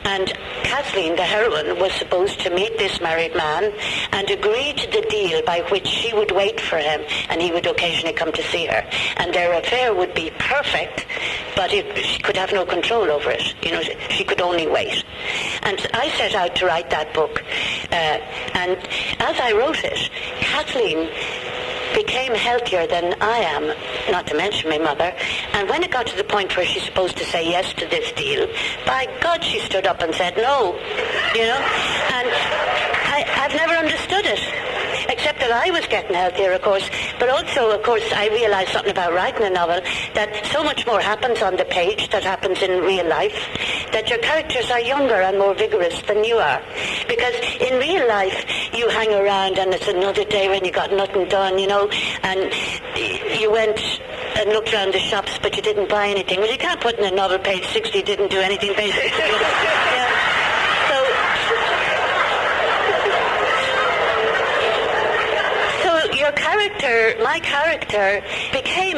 And Kathleen, the heroine, was supposed to meet this married man and agree to the deal by which she would wait for him and he would occasionally come to see her. And their affair would be perfect, but she could have no control over it. You know, she could only wait. And I set out to write that book. And as I wrote it, Kathleen became healthier than I am, not to mention my mother. And when it got to the point where she's supposed to say yes to this deal, by God, she stood up and said no, you know. And I've never understood it, except that I was getting healthier, of course. But also, of course, I realised something about writing a novel, that so much more happens on the page that happens in real life, that your characters are younger and more vigorous than you are. Because in real life, you hang around and it's another day when you got nothing done, you know, and you went and looked around the shops, but you didn't buy anything. Well, you can't put in a novel, page 60, didn't do anything, page 60. Yeah. Your character, my character, became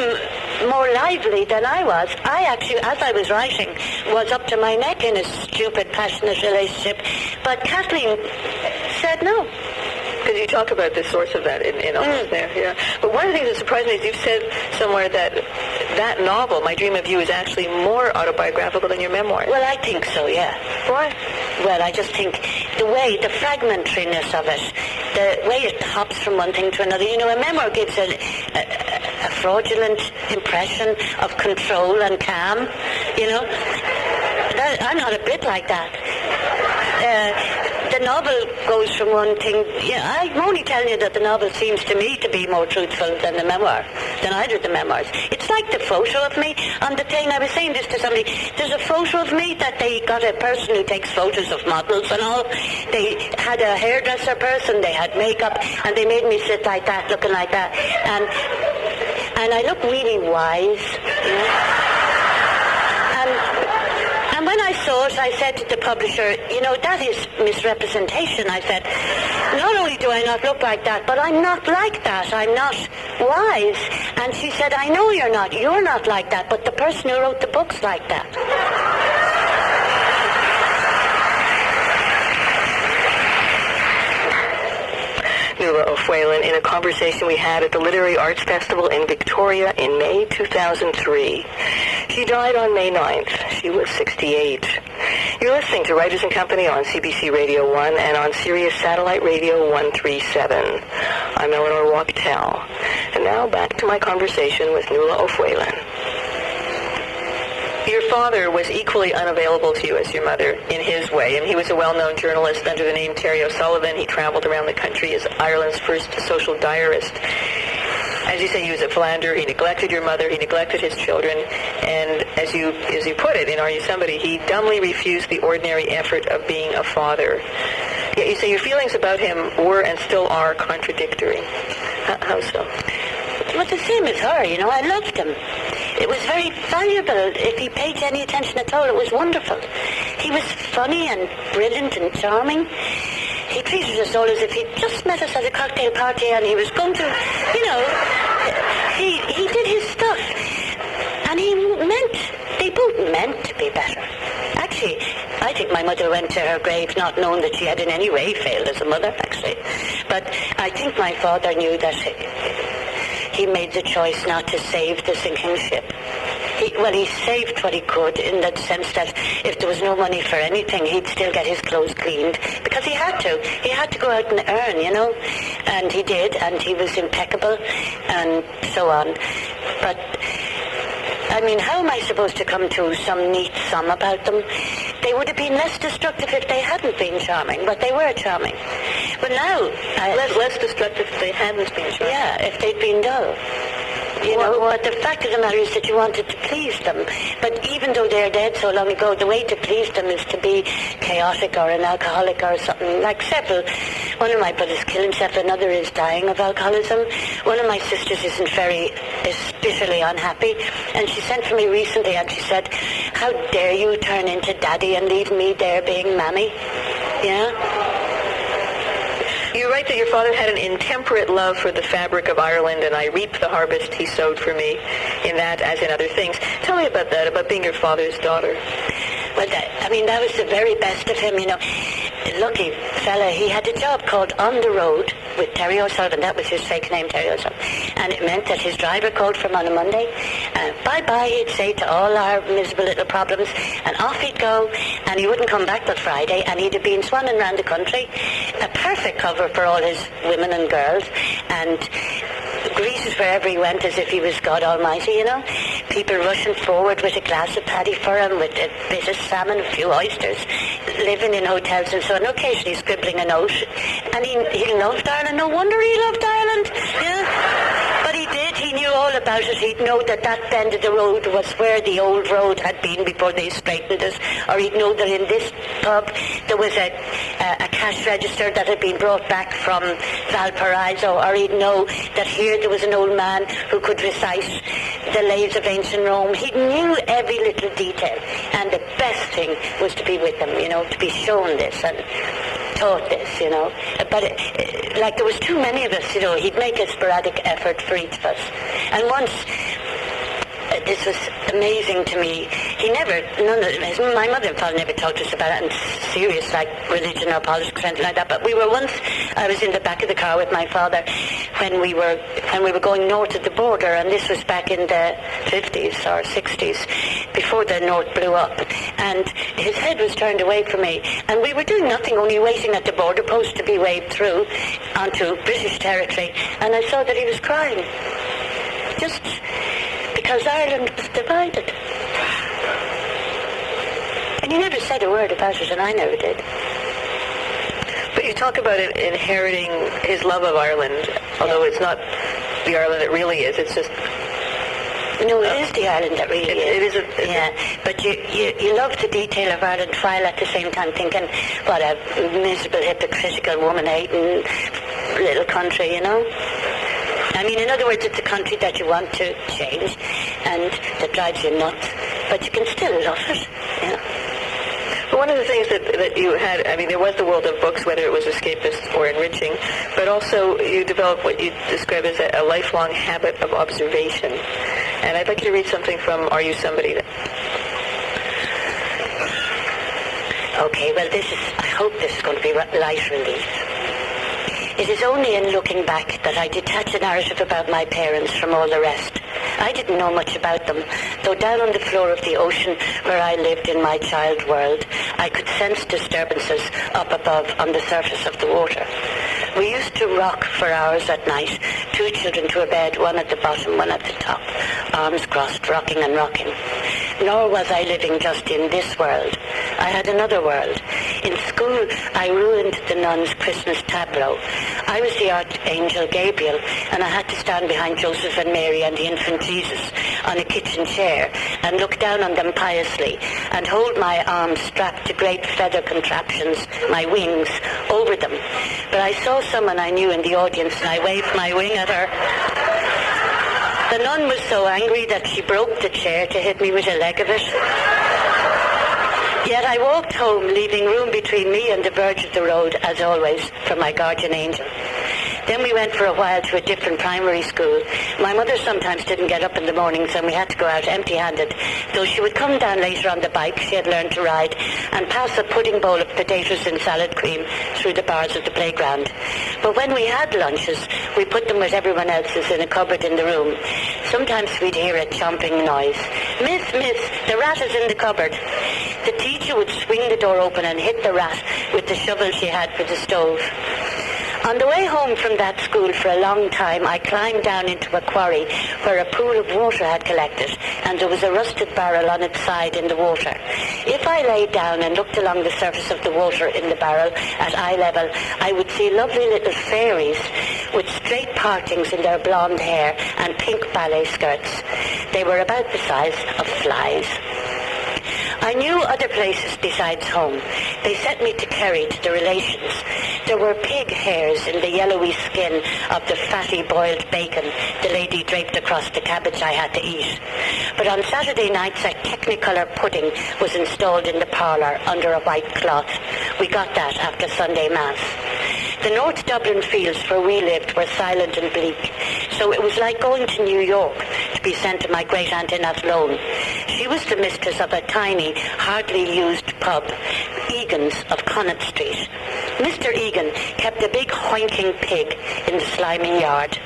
more lively than I was. I actually, as I was writing, was up to my neck in a stupid, passionate relationship. But Kathleen said no. Because you talk about the source of that in almost there, yeah. But one of the things that surprised me is you've said somewhere that that novel, My Dream of You, is actually more autobiographical than your memoir. Well, I think so, yeah. Why? Well, I just think the fragmentariness of it, the way it hops from one thing to another. You know, a memoir gives a fraudulent impression of control and calm, you know. I'm not a bit like that. The novel goes from one thing... Yeah, I'm only telling you that the novel seems to me to be more truthful than the memoir, than either of the memoirs. It's like the photo of me on the thing. I was saying this to somebody. There's a photo of me that they got a person who takes photos of models and all. They had a hairdresser person, they had makeup, and they made me sit like that, looking like that. And I look really wise, you know? And when I saw it, I said to the publisher, you know, that is misrepresentation. I said, not only do I not look like that, but I'm not like that. I'm not wise. And she said, I know you're not. You're not like that, but the person who wrote the book's like that. Nuala O'Whalan, in a conversation we had at the Literary Arts Festival in Victoria in May 2003. She died on May 9th. She was 68. You're listening to Writers and Company on CBC Radio 1 and on Sirius Satellite Radio 137. I'm Eleanor Wachtel. And now back to my conversation with Nuala O'Whalan. Your father was equally unavailable to you as your mother in his way, and he was a well-known journalist under the name Terry O'Sullivan. He traveled around the country as Ireland's first social diarist. As you say, he was a philanderer. He neglected your mother. He neglected his children. And as you put it in Are You Somebody, he dumbly refused the ordinary effort of being a father. Yet you say your feelings about him were and still are contradictory. How so? Well, the same as her, you know. I loved him. It was very valuable. If he paid any attention at all, it was wonderful. He was funny and brilliant and charming. He treated us all as if he'd just met us at a cocktail party and he was going to, you know, he did his stuff. And they both meant to be better. actually, I think my mother went to her grave not knowing that she had in any way failed as a mother, actually. But I think my father knew that he made the choice not to save the sinking ship. He saved what he could in the sense that if there was no money for anything, he'd still get his clothes cleaned because he had to. He had to go out and earn, you know, and he did, and he was impeccable and so on. But, I mean, how am I supposed to come to some neat sum about them? They would have been less destructive if they hadn't been charming, but they were charming. But now... less destructive if they hadn't been charming. Yeah, if they'd been dull. You know, but the fact of the matter is that you wanted to please them. But even though they're dead so long ago, the way to please them is to be chaotic or an alcoholic or something. Like Seville, one of my brothers killed himself, another is dying of alcoholism. One of my sisters is bitterly unhappy, and she sent for me recently and she said, how dare you turn into daddy and leave me there being mammy? Yeah? You write that your father had an intemperate love for the fabric of Ireland, and I reap the harvest he sowed for me in that as in other things. Tell me about that, about being your father's daughter. Well, that was the very best of him, you know. Lucky fella, he had a job called On the Road with Terry O'Sullivan. That was his fake name, Terry O'Sullivan. And it meant that his driver called for him on a Monday. Bye-bye, he'd say to all our miserable little problems. And off he'd go, and he wouldn't come back till Friday, and he'd have been swanning around the country. A perfect cover for all his women and girls. And greeted wherever he went as if he was God Almighty, you know. People rushing forward with a glass of paddy for him, with a bit of salmon, a few oysters, living in hotels and so on, occasionally scribbling a note. And he loved Ireland. No wonder he loved Ireland. Yeah. But he did. He knew all about it. He'd know that bend of the road was where the old road had been before they straightened it. Or he'd know that in this pub there was a cash register that had been brought back from Valparaiso. Or he'd know that here there was an old man who could recite the lays of ancient Rome. He knew every little detail. And the best thing was to be with them, you know, to be shown this and taught this, you know. But like there was too many of us, you know, he'd make a sporadic effort for each of us. And once, this was amazing to me, my mother and father never talked to us about it in serious, like religion or politics or anything like that, but I was in the back of the car with my father when we were going north of the border, and this was back in the 50s or 60s, before the north blew up, and his head was turned away from me, and we were doing nothing, only waiting at the border post to be waved through onto British territory, and I saw that he was crying, just because Ireland was divided. And he never said a word about it, and I never did. But you talk about it inheriting his love of Ireland, although it's not the Ireland it really is, it's just... No, it is the Ireland that really is. It is. Yeah, but you love the detail of Ireland while at the same time thinking, what a miserable, hypocritical, woman-hating little country, you know? I mean, in other words, it's a country that you want to change and that drives you nuts, but you can still love it, you know? But one of the things that you had, I mean, there was the world of books, whether it was escapist or enriching, but also you developed what you describe as a lifelong habit of observation. And I'd like you to read something from Are You Somebody? Okay, well, I hope this is going to be light relief. It is only in looking back that I detach a narrative about my parents from all the rest. I didn't know much about them, though down on the floor of the ocean where I lived in my child world, I could sense disturbances up above on the surface of the water. We used to rock for hours at night, 2 children to a bed, one at the bottom, one at the top, arms crossed, rocking and rocking. Nor was I living just in this world. I had another world. In school, I ruined the nuns' Christmas tableau. I was the Archangel Gabriel, and I had to stand behind Joseph and Mary and the infant Jesus on a kitchen chair and look down on them piously and hold my arms strapped to great feather contraptions, my wings, over them. But I saw someone I knew in the audience, and I waved my wing at her. The nun was so angry that she broke the chair to hit me with a leg of it. Yet I walked home, leaving room between me and the verge of the road, as always, for my guardian angel. Then we went for a while to a different primary school. My mother sometimes didn't get up in the mornings and we had to go out empty-handed, though she would come down later on the bike she had learned to ride and pass a pudding bowl of potatoes and salad cream through the bars of the playground. But when we had lunches, we put them with everyone else's in a cupboard in the room. Sometimes we'd hear a chomping noise. Miss, the rat is in the cupboard. The teacher would swing the door open and hit the rat with the shovel she had for the stove. On the way home from that school for a long time, I climbed down into a quarry where a pool of water had collected, and there was a rusted barrel on its side in the water. If I lay down and looked along the surface of the water in the barrel at eye level, I would see lovely little fairies with straight partings in their blonde hair and pink ballet skirts. They were about the size of flies. I knew other places besides home. They sent me to Kerry, to the relations. There were pig hairs in the yellowy skin of the fatty boiled bacon the lady draped across the cabbage I had to eat. But on Saturday nights a Technicolor pudding was installed in the parlour under a white cloth. We got that after Sunday Mass. The North Dublin fields where we lived were silent and bleak, so it was like going to New York to be sent to my great-aunt in Athlone. She was the mistress of a tiny, hardly used pub, Egan's of Connaught Street. Mr. Egan kept a big hoinking pig in the slimy yard.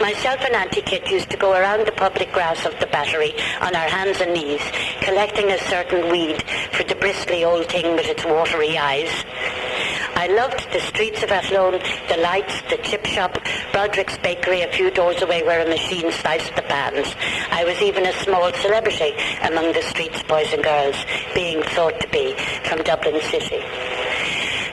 Myself and Auntie Kit used to go around the public grass of the Battery on our hands and knees, collecting a certain weed for the bristly old thing with its watery eyes. I loved the streets of Athlone, the lights, the chip shop, Broderick's bakery a few doors away where a machine sliced the pans. I was even a small celebrity among the street's boys and girls, being thought to be from Dublin City.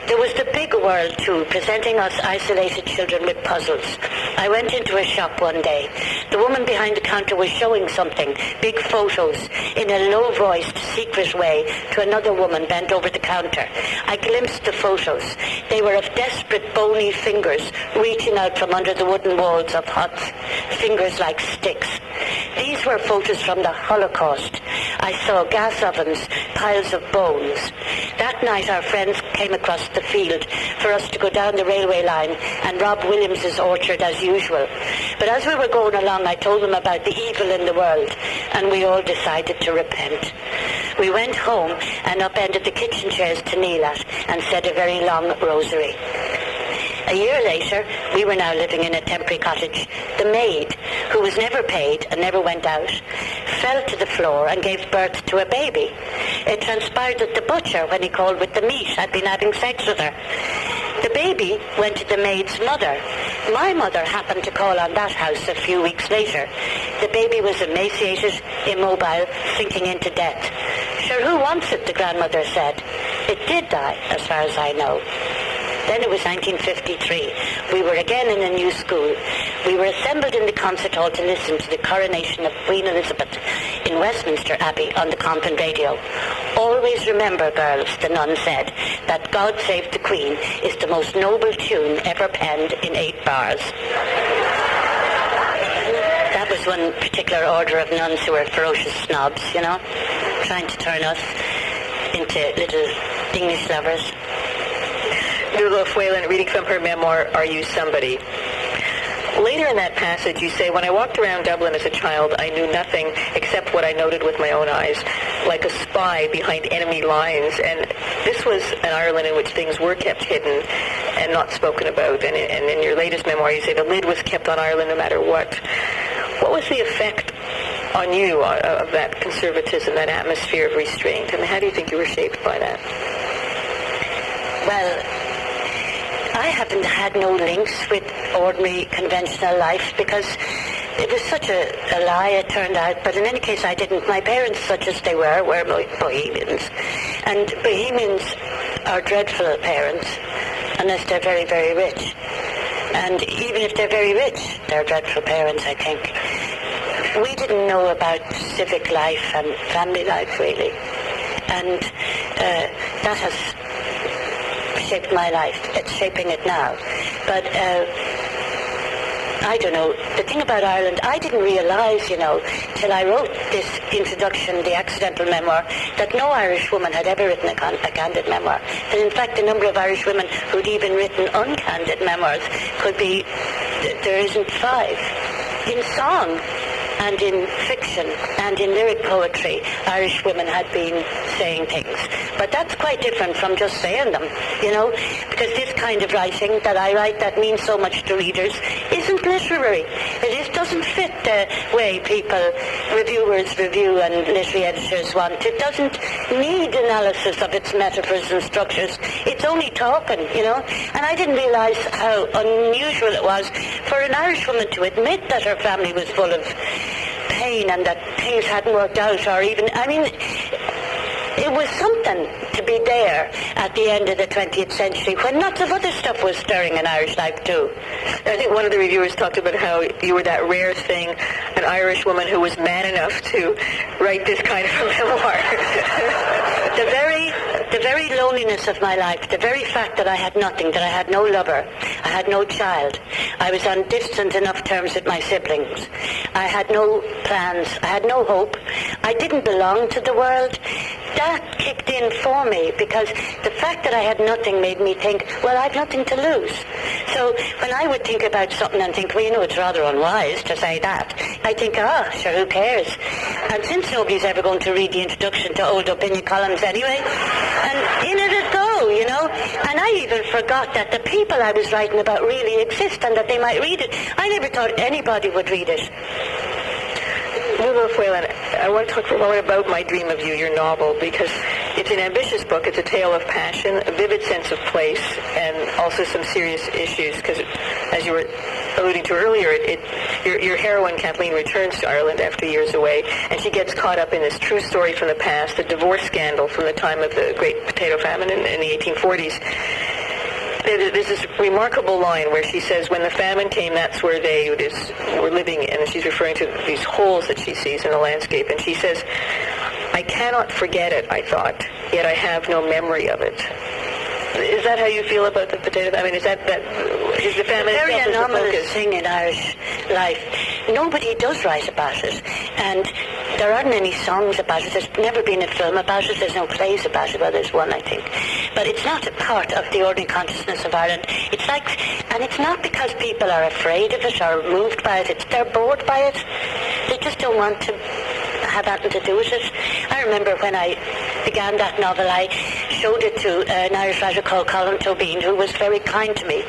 There was the big world, too, presenting us isolated children with puzzles. I went into a shop one day. The woman behind the counter was showing something, big photos, in a low-voiced, secret way to another woman bent over the counter. I glimpsed the photos. They were of desperate, bony fingers reaching out from under the wooden walls of huts, fingers like sticks. These were photos from the Holocaust. I saw gas ovens, piles of bones. That night our friends came across the field for us to go down the railway line and rob Williams's orchard as usual. But as we were going along, I told them about the evil in the world, and we all decided to repent. We went home and upended the kitchen chairs to kneel at and said a very long rosary. A year later, we were now living in a temporary cottage. The maid, who was never paid and never went out, fell to the floor and gave birth to a baby. It transpired that the butcher, when he called with the meat, had been having sex with her. The baby went to the maid's mother. My mother happened to call on that house a few weeks later. The baby was emaciated, immobile, sinking into death. Sure, who wants it, the grandmother said. It did die, as far as I know. Then it was 1953. We were again in a new school. We were assembled in the concert hall to listen to the coronation of Queen Elizabeth in Westminster Abbey on the convent radio. Always remember, girls, the nun said, that God Save the Queen is the most noble tune ever penned in 8 bars. That was one particular order of nuns who were ferocious snobs, you know, trying to turn us into little English lovers. Nuala Whalen, reading from her memoir, Are You Somebody? Later in that passage, you say, when I walked around Dublin as a child, I knew nothing except what I noted with my own eyes, like a spy behind enemy lines. And this was an Ireland in which things were kept hidden and not spoken about. And in your latest memoir, you say the lid was kept on Ireland no matter what. What was the effect on you of that conservatism, that atmosphere of restraint? And how do you think you were shaped by that? Well, I haven't had no links with ordinary conventional life because it was such a lie, it turned out. But in any case, I didn't. My parents, such as they were Bohemians. And Bohemians are dreadful parents unless they're very, very rich. And even if they're very rich, they're dreadful parents, I think. We didn't know about civic life and family life, really. And that has shaped my life. It's shaping it now. But I don't know. The thing about Ireland, I didn't realise, you know, till I wrote this introduction, the accidental memoir, that no Irish woman had ever written a candid memoir. That in fact the number of Irish women who'd even written uncandid memoirs could be there isn't 5. In song and in fiction and in lyric poetry, Irish women had been saying things. But that's quite different from just saying them, you know, because this kind of writing that I write that means so much to readers isn't literary. It doesn't fit the way reviewers review and literary editors want. It doesn't need analysis of its metaphors and structures. It's only talking, you know. And I didn't realise how unusual it was for an Irish woman to admit that her family was full of pain and that things hadn't worked out, or even, I mean, it was something to be there at the end of the 20th century when lots of other stuff was stirring in Irish life too. I think one of the reviewers talked about how you were that rare thing, an Irish woman who was man enough to write this kind of a memoir. The very loneliness of my life, the very fact that I had nothing, that I had no lover, I had no child, I was on distant enough terms with my siblings, I had no plans, I had no hope, I didn't belong to the world. That kicked in for me because the fact that I had nothing made me think, well, I've nothing to lose. So when I would think about something and think, well, you know, it's rather unwise to say that, I think, sure, who cares? And since nobody's ever going to read the introduction to old opinion columns anyway, and in it'd go, you know. And I even forgot that the people I was writing about really exist and that they might read it. I never thought anybody would read it. Nuala Whalen, I want to talk for a moment about My Dream of You, your novel, because it's an ambitious book. It's a tale of passion, a vivid sense of place, and also some serious issues, because as you were alluding to earlier, your heroine, Kathleen, returns to Ireland after years away, and she gets caught up in this true story from the past, the divorce scandal from the time of the Great Potato Famine in the 1840s. There's this remarkable line where she says, when the famine came, that's where they were living in, and she's referring to these holes that she sees in the landscape, and she says, I cannot forget it, I thought, yet I have no memory of it. Is that how you feel about the potato? I mean, is the famine a very itself anomalous thing in Irish life. Nobody does write about it, and there aren't any songs about it. There's never been a film about it. There's no plays about it. Well, there's one, I think. But it's not a part of the ordinary consciousness of Ireland. It's like, and it's not because people are afraid of it or moved by it. They're bored by it. They just don't want to have anything to do with it. I remember when I began that novel, I showed it to an Irish writer called Colin Tobin, who was very kind to me,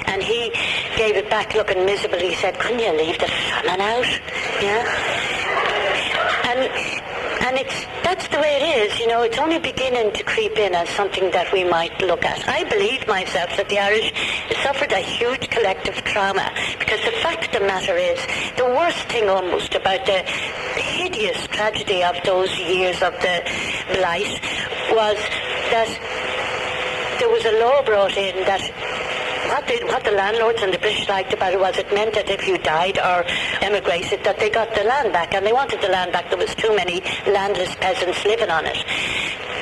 and he gave it back looking miserable. He said, couldn't you leave the famine out? Yeah. And that's the way it is, you know. It's only beginning to creep in as something that we might look at. I believe myself that the Irish suffered a huge collective trauma, because the fact of the matter is, the worst thing almost about the hideous tragedy of those years of the blight was that there was a law brought in that what the landlords and the British liked about it was it meant that if you died or emigrated that they got the land back, and they wanted the land back. There was too many landless peasants living on it.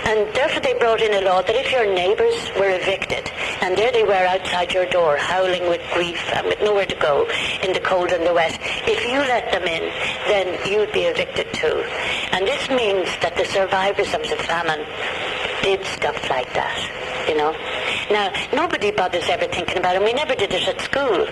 And therefore they brought in a law that if your neighbours were evicted, and there they were outside your door, howling with grief and with nowhere to go, in the cold and the wet, if you let them in, then you'd be evicted too. And this means that the survivors of the famine did stuff like that, you know. Now, nobody bothers ever thinking about it. We never did it at school.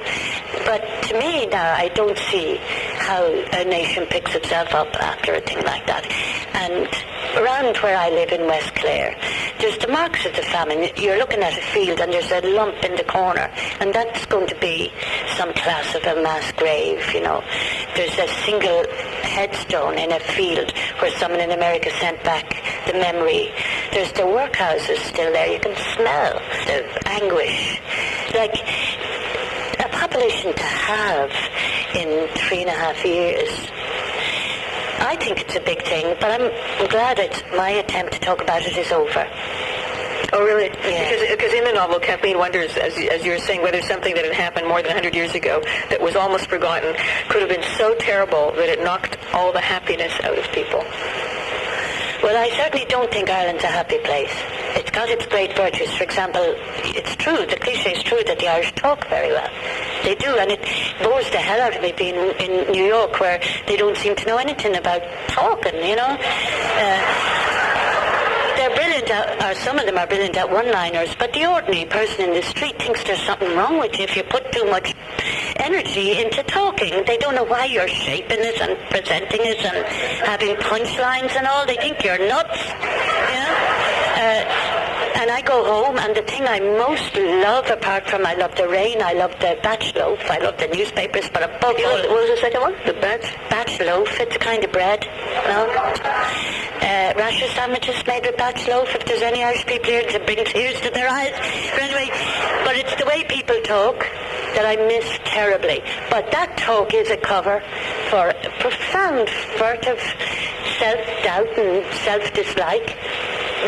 But to me now, I don't see how a nation picks itself up after a thing like that. And around where I live in West Clare, there's the marks of the famine. You're looking at a field and there's a lump in the corner, and that's going to be some class of a mass grave, you know. There's a single headstone in a field where someone in America sent back the memory. There's the workhouses still there. You can smell the anguish. Like a population to have in 3.5 years. I think it's a big thing, but I'm glad my attempt to talk about it is over. Oh, really? Yeah. Because in the novel, Kathleen wonders, as you were saying, whether something that had happened more than 100 years ago that was almost forgotten could have been so terrible that it knocked all the happiness out of people. Well, I certainly don't think Ireland's a happy place. It's got its great virtues. For example, it's true, the cliche is true that the Irish talk very well. They do, and it bores the hell out of me being in New York, where they don't seem to know anything about talking, you know. They're brilliant brilliant, or some of them are brilliant at one-liners, but the ordinary person in the street thinks there's something wrong with you if you put too much energy into talking. They don't know why you're shaping it and presenting it and having punchlines and all. They think you're nuts, you know? And I go home, and the thing I most love, apart from I love the rain, I love the batch loaf, I love the newspapers, but above all... What was the second one? The batch loaf. It's a kind of bread, no? Rasher sandwiches made with batch loaf. If there's any Irish people here, to bring tears to their eyes. But anyway, but it's the way people talk that I miss terribly. But that talk is a cover for profound, furtive self-doubt and self-dislike.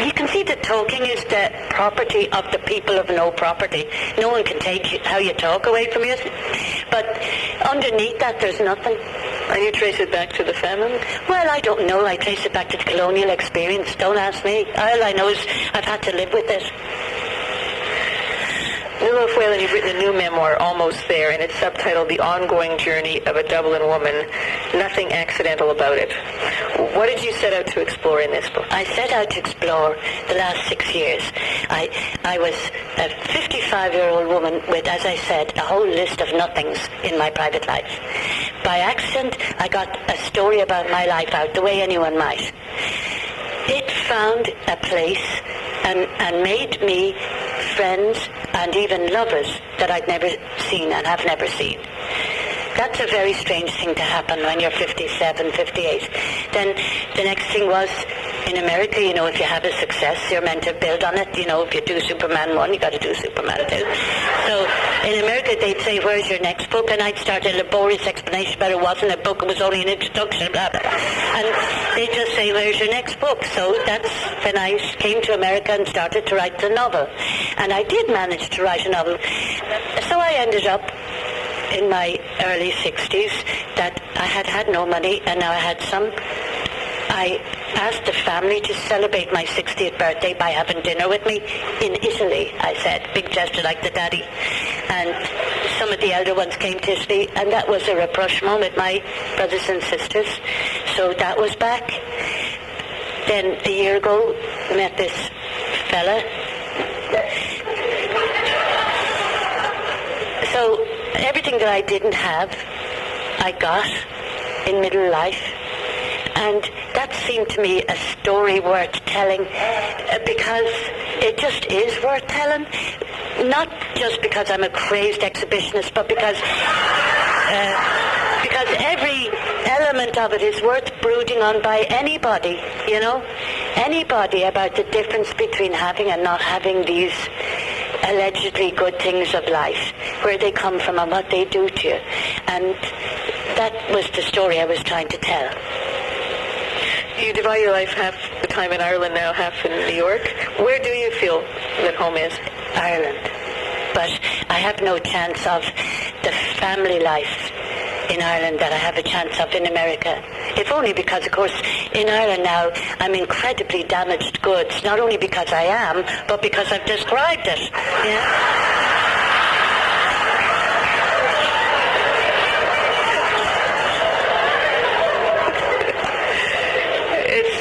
You can see that talking is the property of the people of no property. No one can take how you talk away from you. But underneath that, there's nothing. And you trace it back to the famine? Well, I don't know. I trace it back to the colonial experience. Don't ask me. All I know is I've had to live with it. Nuala Whalen, you've written a new memoir, Almost There, and it's subtitled The Ongoing Journey of a Dublin Woman, Nothing Accidental About It. What did you set out to explore in this book? I set out to explore the last 6 years. I was a 55-year-old woman with, as I said, a whole list of nothings in my private life. By accident, I got a story about my life out the way anyone might. It found a place and made me friends and even lovers that I'd never seen and have never seen. That's a very strange thing to happen when you're 57, 58. Then the next thing was, in America, you know, if you have a success, you're meant to build on it. You know, if you do Superman 1, you got to do Superman 2. So in America, they'd say, where's your next book? And I'd start a laborious explanation, but it wasn't a book, it was only an introduction, blah, blah, blah. And they'd just say, where's your next book? So that's when I came to America and started to write the novel. And I did manage to write a novel. So I ended up in my early 60s that I had no money, and now I had some. I asked the family to celebrate my 60th birthday by having dinner with me in Italy, I said. Big gesture like the daddy. And some of the elder ones came to Italy, and that was a rapprochement with my brothers and sisters. So that was back. Then a year ago, I met this fella. So everything that I didn't have, I got in middle life. And that seemed to me a story worth telling, because it just is worth telling. Not just because I'm a crazed exhibitionist, but because every element of it is worth brooding on by anybody, you know? Anybody, about the difference between having and not having these allegedly good things of life, where they come from and what they do to you. And that was the story I was trying to tell. You divide your life half the time in Ireland now, half in New York. Where do you feel that home is? Ireland. But I have no chance of the family life in Ireland that I have a chance of in America. If only because, of course, in Ireland now, I'm incredibly damaged goods, not only because I am, but because I've described it. Yeah?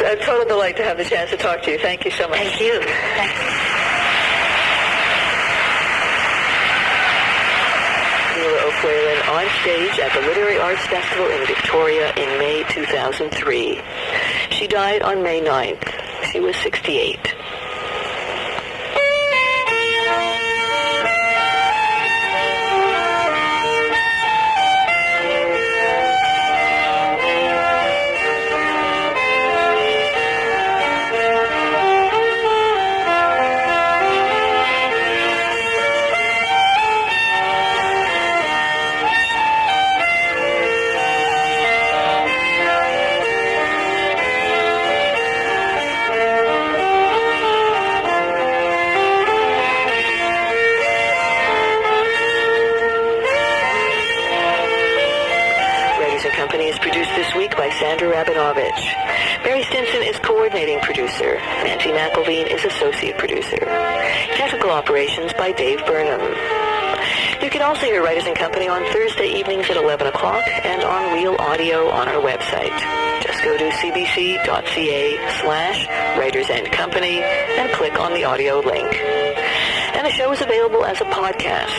A total delight to have the chance to talk to you. Thank you so much. Thank you. Thanks. Nuala Whalen on stage at the Literary Arts Festival in Victoria in May 2003. She died on May 9th. She was 68. Mary Stinson is coordinating producer. Nancy McElveen is associate producer. Technical operations by Dave Burnham. You can also hear Writers and Company on Thursday evenings at 11 o'clock and on Real Audio on our website. Just go to cbc.ca/Writers and Company and click on the audio link. And the show is available as a podcast.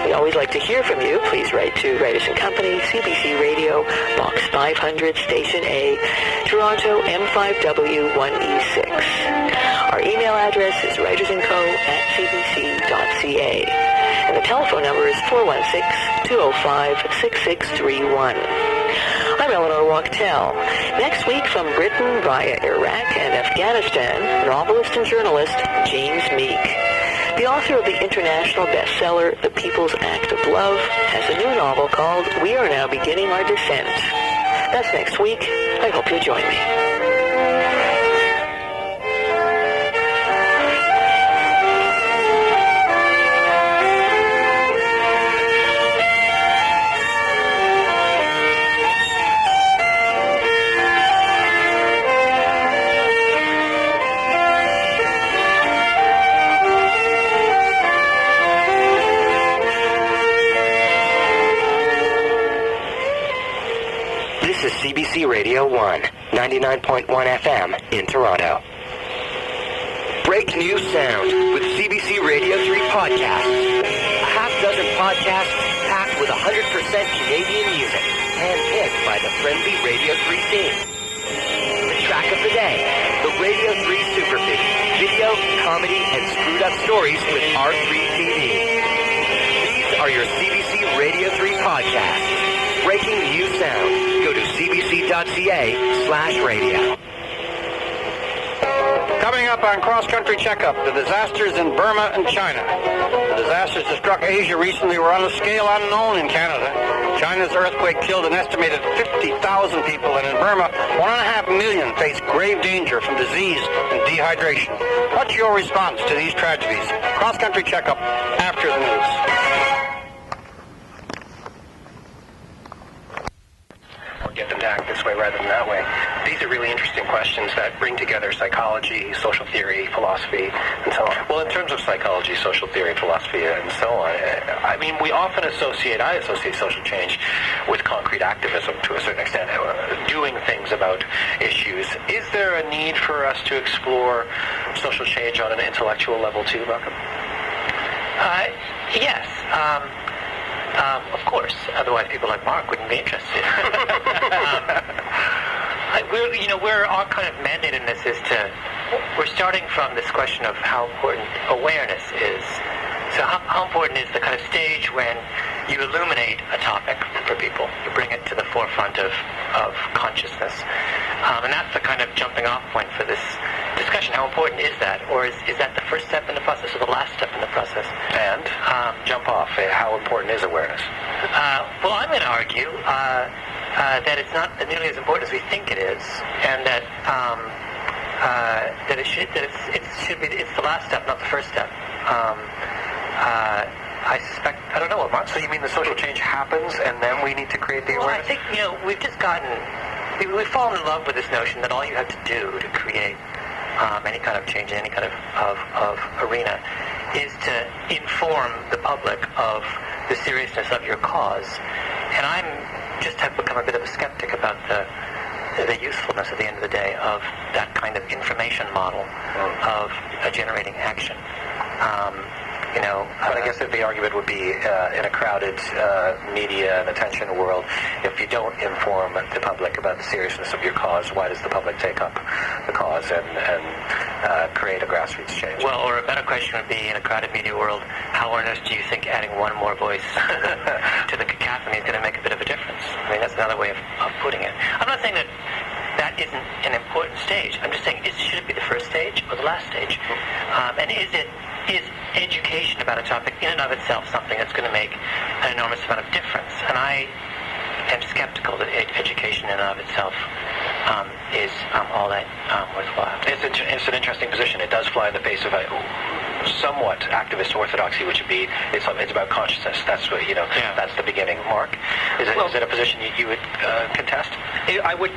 We always like to hear from you. Please write to Writers and Company, CBC Radio, Box 500, Station A, Toronto M5W1E6. Our email address is writersandco@cbc.ca. And the telephone number is 416-205-6631. I'm Eleanor Wachtel. Next week from Britain via Iraq and Afghanistan, novelist and journalist James Meek. The author of the international bestseller, The People's Act of Love, has a new novel called We Are Now Beginning Our Descent. That's next week. I hope you'll join me. CBC Radio 1, 99.1 FM in Toronto. Break new sound with CBC Radio 3 podcasts. A half dozen podcasts packed with 100% Canadian music, handpicked by the friendly Radio 3 team. The track of the day, the Radio 3 Superfeed, video, comedy, and screwed up stories with R3 TV. These are your CBC Radio 3 podcasts. Breaking new sound. Go to cbc.ca/radio. Coming up on Cross Country Checkup, the disasters in Burma and China. The disasters that struck Asia recently were on a scale unknown in Canada. China's earthquake killed an estimated 50,000 people, and in Burma, 1.5 million face grave danger from disease and dehydration. What's your response to these tragedies? Cross Country Checkup after the news. Get them to act this way rather than that way. These are really interesting questions that bring together psychology, social theory, philosophy, and so on. Well, in terms of psychology, social theory, philosophy, and so on, I mean, I associate social change with concrete activism to a certain extent, doing things about issues. Is there a need for us to explore social change on an intellectual level too, Malcolm? Yes. Of course. Otherwise, people like Mark wouldn't be interested. We're our kind of mandate in this is we're starting from this question of how important awareness is. So how important is the kind of stage when you illuminate a topic for people, you bring it to the forefront of consciousness. And that's the kind of jumping off point for this discussion. How important is that? Or is that the first step in the process or the last step in the process? And jump off. How important is awareness? Well, I'm going to argue that it's not nearly as important as we think it is, and that it's the last step, not the first step. I suspect, I don't know what Mark. So you mean the social change happens and then we need to create the awareness? Well, I think, we've just we've fallen in love with this notion that all you have to do to create any kind of change in any kind of arena is to inform the public of the seriousness of your cause. And have become a bit of a skeptic about the usefulness at the end of the day of that kind of information model of generating action. But I guess that the argument would be in a crowded media and attention world, if you don't inform the public about the seriousness of your cause, why does the public take up the cause and create a grassroots change? Well, or a better question would be, in a crowded media world, how on earth do you think adding one more voice to the cacophony is going to make a bit of a difference? I mean, that's another way of putting it. I'm not saying that isn't an important stage. I'm just saying, should it be the first stage or the last stage? And is education about a topic in and of itself something that's going to make an enormous amount of difference? And I am skeptical that education in and of itself is all that worthwhile. It's an interesting position. It does fly in the face of a somewhat activist orthodoxy, which would be it's about consciousness. That's what that's the beginning. Mark, is it a position you would contest? I would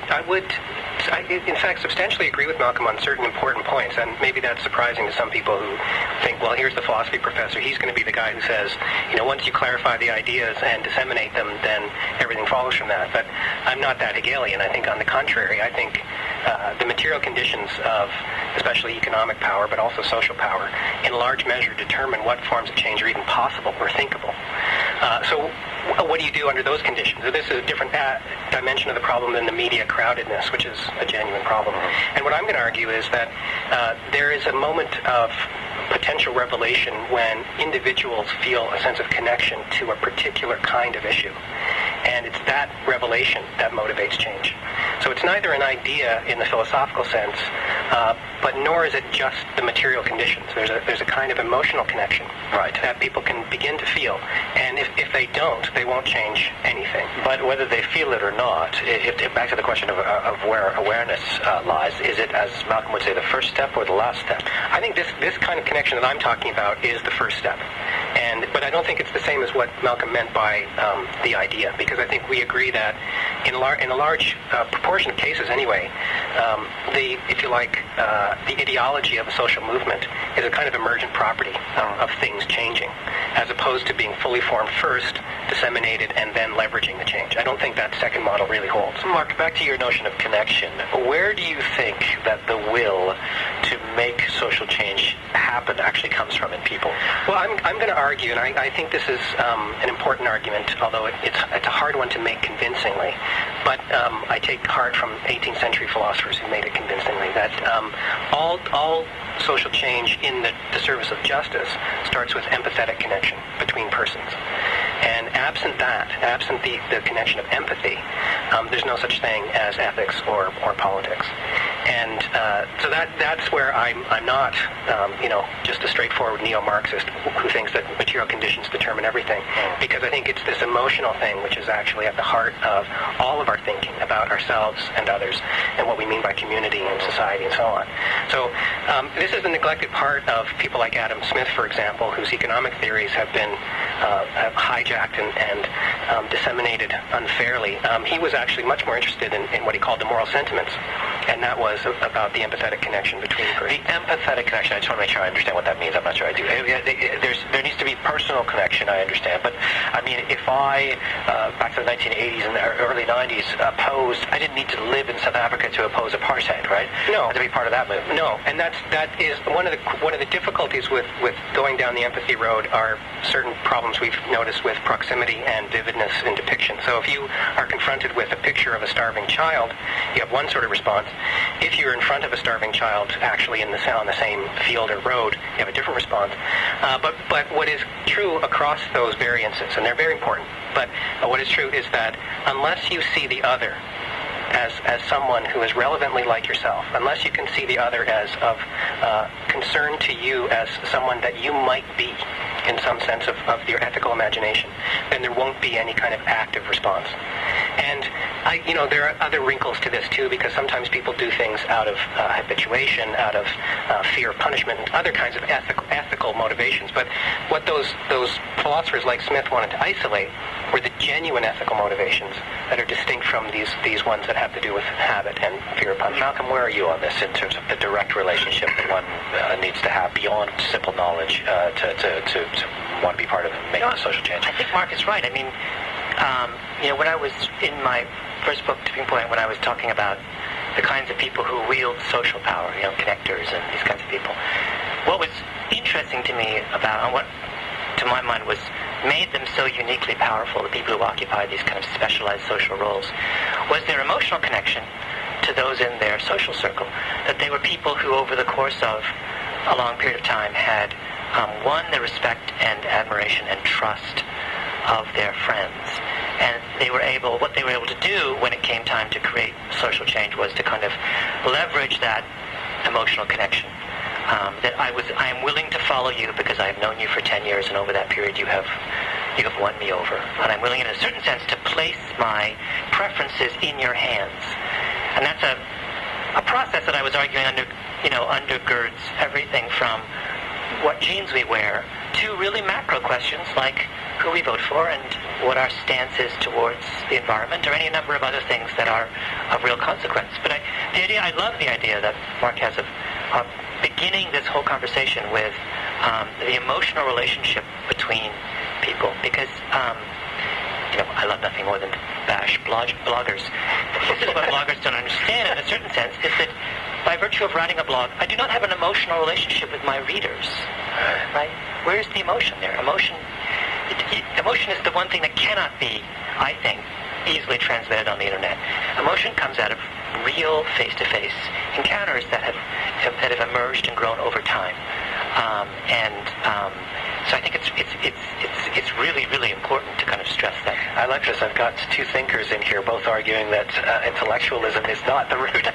in fact, substantially agree with Malcolm on certain important points, and maybe that's surprising to some people who think, well, here's the philosophy professor. He's going to be the guy who says, once you clarify the ideas and disseminate them, then everything follows from that. But I'm not that Hegelian. I think, on the contrary, I think the material conditions of especially economic power, but also social power, in large measure determine what forms of change are even possible or thinkable. So what do you do under those conditions? So this is a different dimension of the problem than the media crowdedness, which is a genuine problem. And what I'm going to argue is that there is a moment of potential revelation when individuals feel a sense of connection to a particular kind of issue. And it's that revelation that motivates change. So it's neither an idea in the philosophical sense, but nor is it just the material conditions. There's a kind of emotional connection that people can begin to feel. And if they don't, they won't change anything. But whether they feel it or not, back to the question of where awareness lies, is it, as Malcolm would say, the first step or the last step? I think this kind of connection that I'm talking about is the first step. But I don't think it's the same as what Malcolm meant by the idea, because I think we agree that in a large proportion of cases anyway, the ideology of a social movement is a kind of emergent property of things changing, as opposed to being fully formed first, disseminated, and then leveraging the change. I don't think that second model really holds. Mark, back to your notion of connection. Where do you think that the will to make social change happen actually comes from in people? Well, I'm going to argue, and I think this is an important argument, although it's a hard one to make convincingly. But I take heart from 18th century philosophers who made it convincingly, that all social change in the service of justice starts with empathetic connection between persons. And absent the connection of empathy, there's no such thing as ethics or politics. And so that's where I'm not, just a straightforward neo-Marxist who thinks that material conditions determine everything, because I think it's this emotional thing which is actually at the heart of all of our thinking about ourselves and others, and what we mean by community and society and so on. So this is the neglected part of people like Adam Smith, for example, whose economic theories have been have hijacked and disseminated unfairly. He was actually much more interested in what he called the moral sentiments, and that was about the empathetic connection between persons. The empathetic connection, I just want to make sure I understand what that means. I'm not sure I do. There needs to be personal connection, I understand, but I mean, if I, back to the 1980s and the early 90s, I didn't need to live in South Africa to oppose apartheid, right? No. To be part of that movement. No, and that is one of the difficulties with going down the empathy road are certain problems we've noticed with proximity and vividness in depiction. So if you are confronted with a picture of a starving child, you have one sort of response. If you're in front of a starving child actually on the same field or road, you have a different response. But what is true across those variances, and they're very important, but what is true is that unless you see the other as someone who is relevantly like yourself, unless you can see the other as of concern to you as someone that you might be in some sense of your ethical imagination, then there won't be any kind of active response. And there are other wrinkles to this too, because sometimes people do things out of habituation, out of fear of punishment, and other kinds of ethical motivations. But what those philosophers like Smith wanted to isolate were the genuine ethical motivations that are distinct from these ones that have to do with habit and fear of punishment. Malcolm, where are you on this in terms of the direct relationship that one needs to have beyond simple knowledge to want to be part of making a social change? I think Mark is right. I mean, when I was in my first book, Tipping Point, when I was talking about the kinds of people who wield social power, connectors and these kinds of people, what was interesting to me about, and what to my mind was made them so uniquely powerful, the people who occupy these kind of specialized social roles, was their emotional connection to those in their social circle, that they were people who over the course of a long period of time had won the respect and admiration and trust of their friends. And what they were able to do when it came time to create social change was to kind of leverage that emotional connection. That I am willing to follow you because I have known you for 10 years, and over that period you have won me over. And I'm willing in a certain sense to place my preferences in your hands. And that's a process that I was arguing undergirds everything from what jeans we wear to really macro questions like who we vote for and what our stance is towards the environment, or any number of other things that are of real consequence. But I love the idea that Mark has of beginning this whole conversation with the emotional relationship between people, because I love nothing more than to bash bloggers. This is what bloggers don't understand, in a certain sense, is that by virtue of writing a blog, I do not have an emotional relationship with my readers. Right? Where's the emotion there? Emotion is the one thing that cannot be, I think, easily transmitted on the internet. Emotion comes out of real face-to-face encounters that have emerged and grown over time. So I think it's really, really important to kind of stress that. I like this. I've got two thinkers in here, both arguing that intellectualism is not the root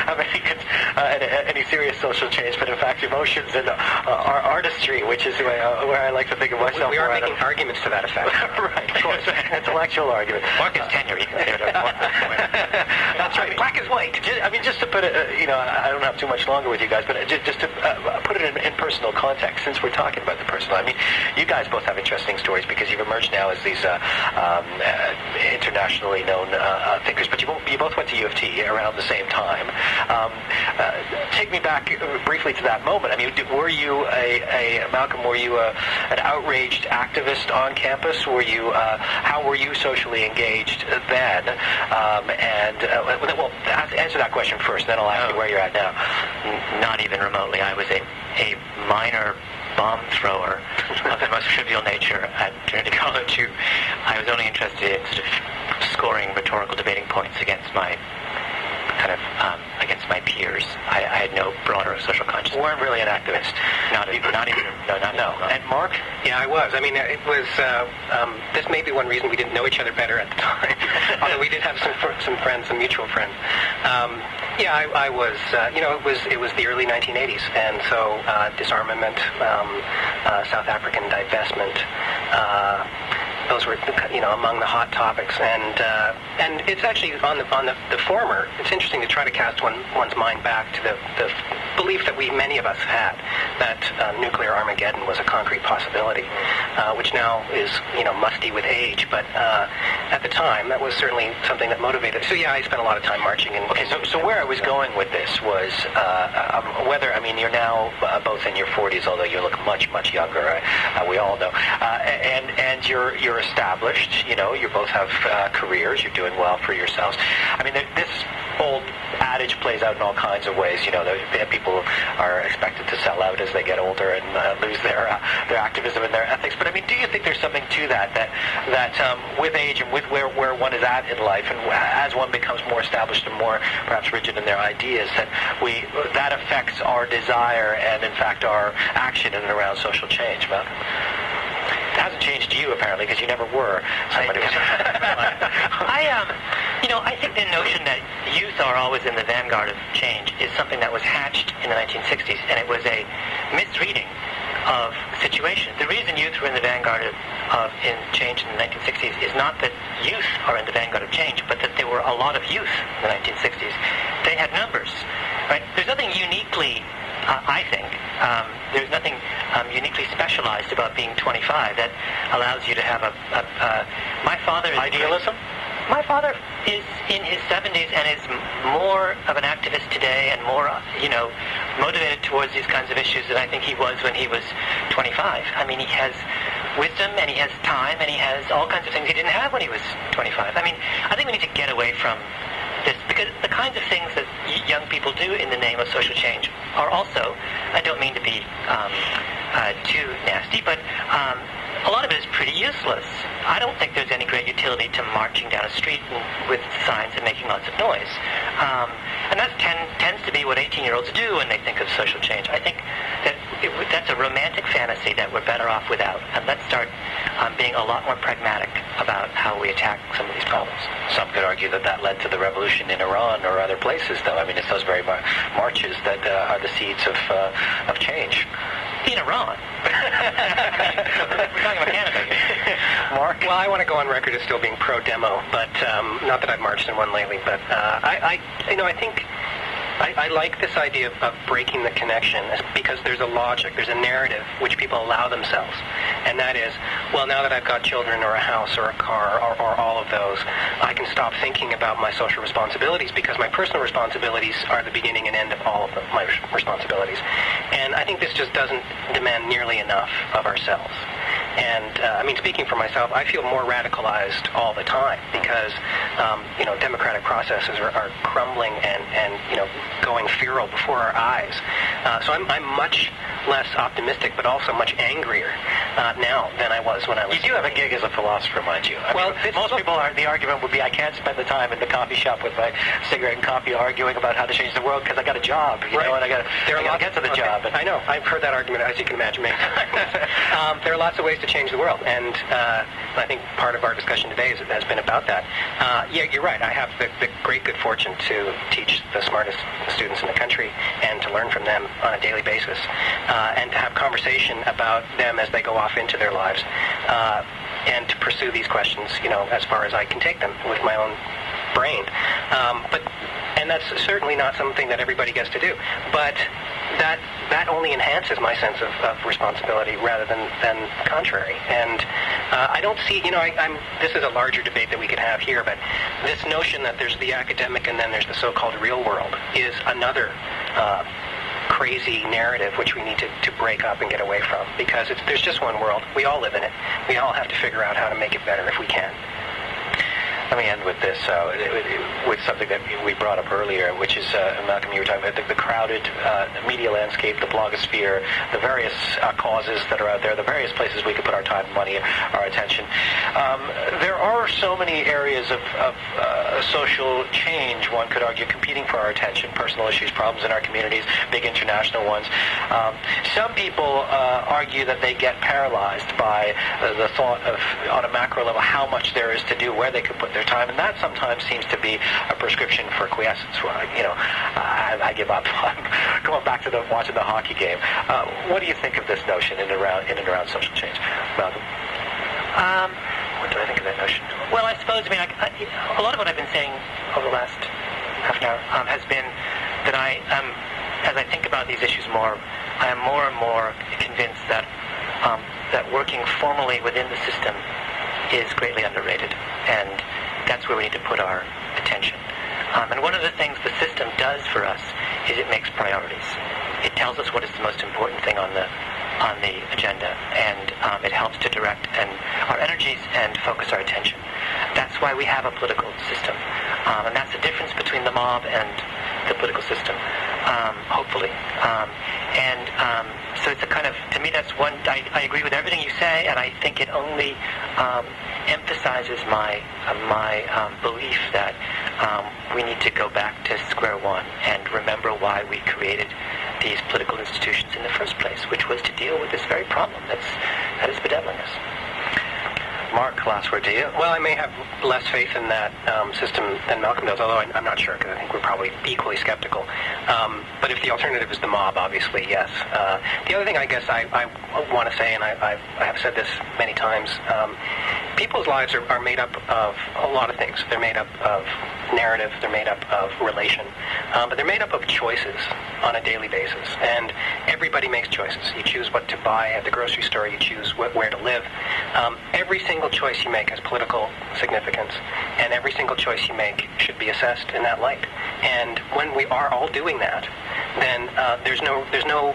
of any serious social change, but in fact emotions and our artistry, which is where I like to think of myself. We are making arguments to that effect. Right, of course. Intellectual argument. Mark is tenure. You can say whatever you want. That's right. Black is white. I mean, just to put it, I don't have too much longer with you guys, but just to put it in personal context, since we're talking about the personal. I mean, you guys both have interesting stories because you've emerged now as these internationally known thinkers, but you both went to U of T around the same time. Take me back briefly to that moment. I mean, were you Malcolm, were you an outraged activist on campus? Were you, how were you socially engaged then? Well, answer that question first, then I'll ask you where you're at now. Not even remotely. I was a minor bomb thrower of the most trivial nature at Trinity College. I was only interested in sort of scoring rhetorical debating points against my against my peers. I had no broader social consciousness. You weren't really an activist. Not even. No. And Mark? Yeah, I was. I mean, it was. This may be one reason we didn't know each other better at the time. Although we did have some friends, some mutual friends. I was. It was the early 1980s, and so disarmament, South African divestment. Those were, among the hot topics, and it's actually on the former. It's interesting to try to cast one's mind back to the belief that many of us had that nuclear Armageddon was a concrete possibility, which now is musty with age. But at the time, that was certainly something that motivated. So yeah, I spent a lot of time marching. So where I was going with this was you're now both in your 40s, although you look much younger. We all know, and you're established, you both have careers, you're doing well for yourselves. I mean, this old adage plays out in all kinds of ways, that people are expected to sell out as they get older and lose their activism and their ethics. But I mean, do you think there's something to that with age and with where one is at in life, and as one becomes more established and more perhaps rigid in their ideas, that affects our desire and in fact our action in and around social change, Malcolm? It hasn't changed to you, apparently, because you never were somebody who's... I think the notion that youth are always in the vanguard of change is something that was hatched in the 1960s, and it was a misreading of situations. The reason youth were in the vanguard of change in the 1960s is not that youth are in the vanguard of change, but that there were a lot of youth in the 1960s. They had numbers, right? There's nothing uniquely... I think there's nothing uniquely specialized about being 25 that allows you to have my father is idealism? My father is in his 70s and is more of an activist today and more, motivated towards these kinds of issues than I think he was when he was 25. I mean, he has wisdom and he has time and he has all kinds of things he didn't have when he was 25. I mean, I think we need to get away from this, because the kinds of things that young people do in the name of social change are also, I don't mean to be too nasty, but a lot of it is pretty useless. I don't think there's any great utility to marching down a street with signs and making lots of noise. And that tends to be what 18-year-olds do when they think of social change. I think that that's a romantic fantasy that we're better off without. And let's start being a lot more pragmatic about how we attack some of these problems. Some could argue that led to the revolution in Iran or other places, though. I mean, it's those very marches that are the seeds of change. In Iran. We're talking about Canada here. Mark? Well, I want to go on record as still being pro-demo, but not that I've marched in one lately. But I think I like this idea of breaking the connection because there's a logic, there's a narrative which people allow themselves. and that is, well, now that I've got children or a house or a car or all of those, I can stop thinking about my social responsibilities because my personal responsibilities are the beginning and end of all of my responsibilities. And I think this just doesn't demand nearly enough of ourselves. And, I mean, speaking for myself, I feel more radicalized all the time because, democratic processes are crumbling and going feral before our eyes. So I'm much less optimistic, but also much angrier now than I was when I was... You do have a gig as a philosopher, mind you. Most people, the argument would be, I can't spend the time in the coffee shop with my cigarette and coffee arguing about how to change the world because I got a job, and I got to get to the job. I know. I've heard that argument, as you can imagine, many times. There are lots of ways to change the world, and I think part of our discussion today has been about that. Yeah, you're right. I have the great good fortune to teach the smartest students in the country and to learn from them on a daily basis, and to have conversation about them as they go off into their lives, and to pursue these questions, as far as I can take them with my own brain. And that's certainly not something that everybody gets to do. But that only enhances my sense of responsibility rather than contrary. And I don't see, this is a larger debate that we could have here, but this notion that there's the academic and then there's the so-called real world is another crazy narrative which we need to break up and get away from, because there's just one world. We all live in it. We all have to figure out how to make it better if we can. Let me end with this, with something that we brought up earlier, which is, Malcolm, you were talking about the crowded media landscape, the blogosphere, the various causes that are out there, the various places we could put our time, money, our attention. There are so many areas of social change, one could argue, competing for our attention, personal issues, problems in our communities, big international ones. Some people argue that they get paralyzed by the thought of, on a macro level, how much there is to do, where they could put their time, and that sometimes seems to be a prescription for quiescence. I give up. I'm going back to watching the hockey game. What do you think of this notion in and around social change, Malcolm? What do I think of that notion? Well, I suppose, a lot of what I've been saying over the last half an hour has been that as I think about these issues more, I am more and more convinced that working formally within the system is greatly underrated, and that's where we need to put our attention. And one of the things the system does for us is it makes priorities. It tells us what is the most important thing on the agenda, and it helps to direct our energies and focus our attention. That's why we have a political system, and that's the difference between the mob and the political system, hopefully. So it's a kind of, to me, that's one, I agree with everything you say, and I think it only emphasizes my belief that we need to go back to square one and remember why we created these political institutions in the first place, which was to deal with this very problem that is bedeviling us. Mark, last word to you. Well, I may have less faith in that system than Malcolm does, although I'm not sure, because I think we're probably equally skeptical. But if the alternative is the mob, obviously, yes. The other thing I guess I want to say, and I have said this many times, people's lives are made up of a lot of things. They're made up of narrative, they're made up of relation, but they're made up of choices on a daily basis. And everybody makes choices. You choose what to buy at the grocery store, you choose where to live. Every single choice you make has political significance, and every single choice you make should be assessed in that light. And when we are all doing that, then there's no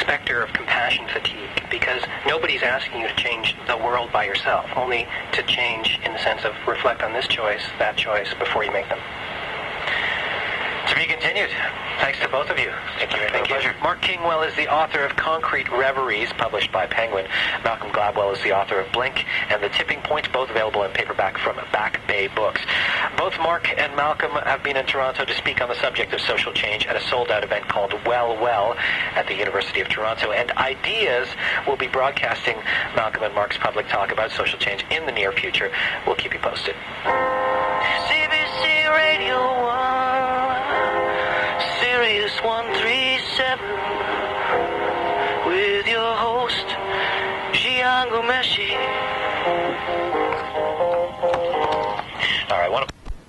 specter of compassion fatigue, because nobody's asking you to change the world by yourself, only to change in the sense of reflect on this choice, that choice, before you make them. To be continued. Thanks to both of you. Thank you. Thank you. Pleasure. Mark Kingwell is the author of Concrete Reveries, published by Penguin. Malcolm Gladwell is the author of Blink and The Tipping Point, both available in paperback from Back Bay Books. Both Mark and Malcolm have been in Toronto to speak on the subject of social change at a sold-out event called Well at the University of Toronto. And Ideas will be broadcasting Malcolm and Mark's public talk about social change in the near future. We'll keep you posted. CBC Radio 1. Sirius 137 with your host Jian Gomeshi. All right,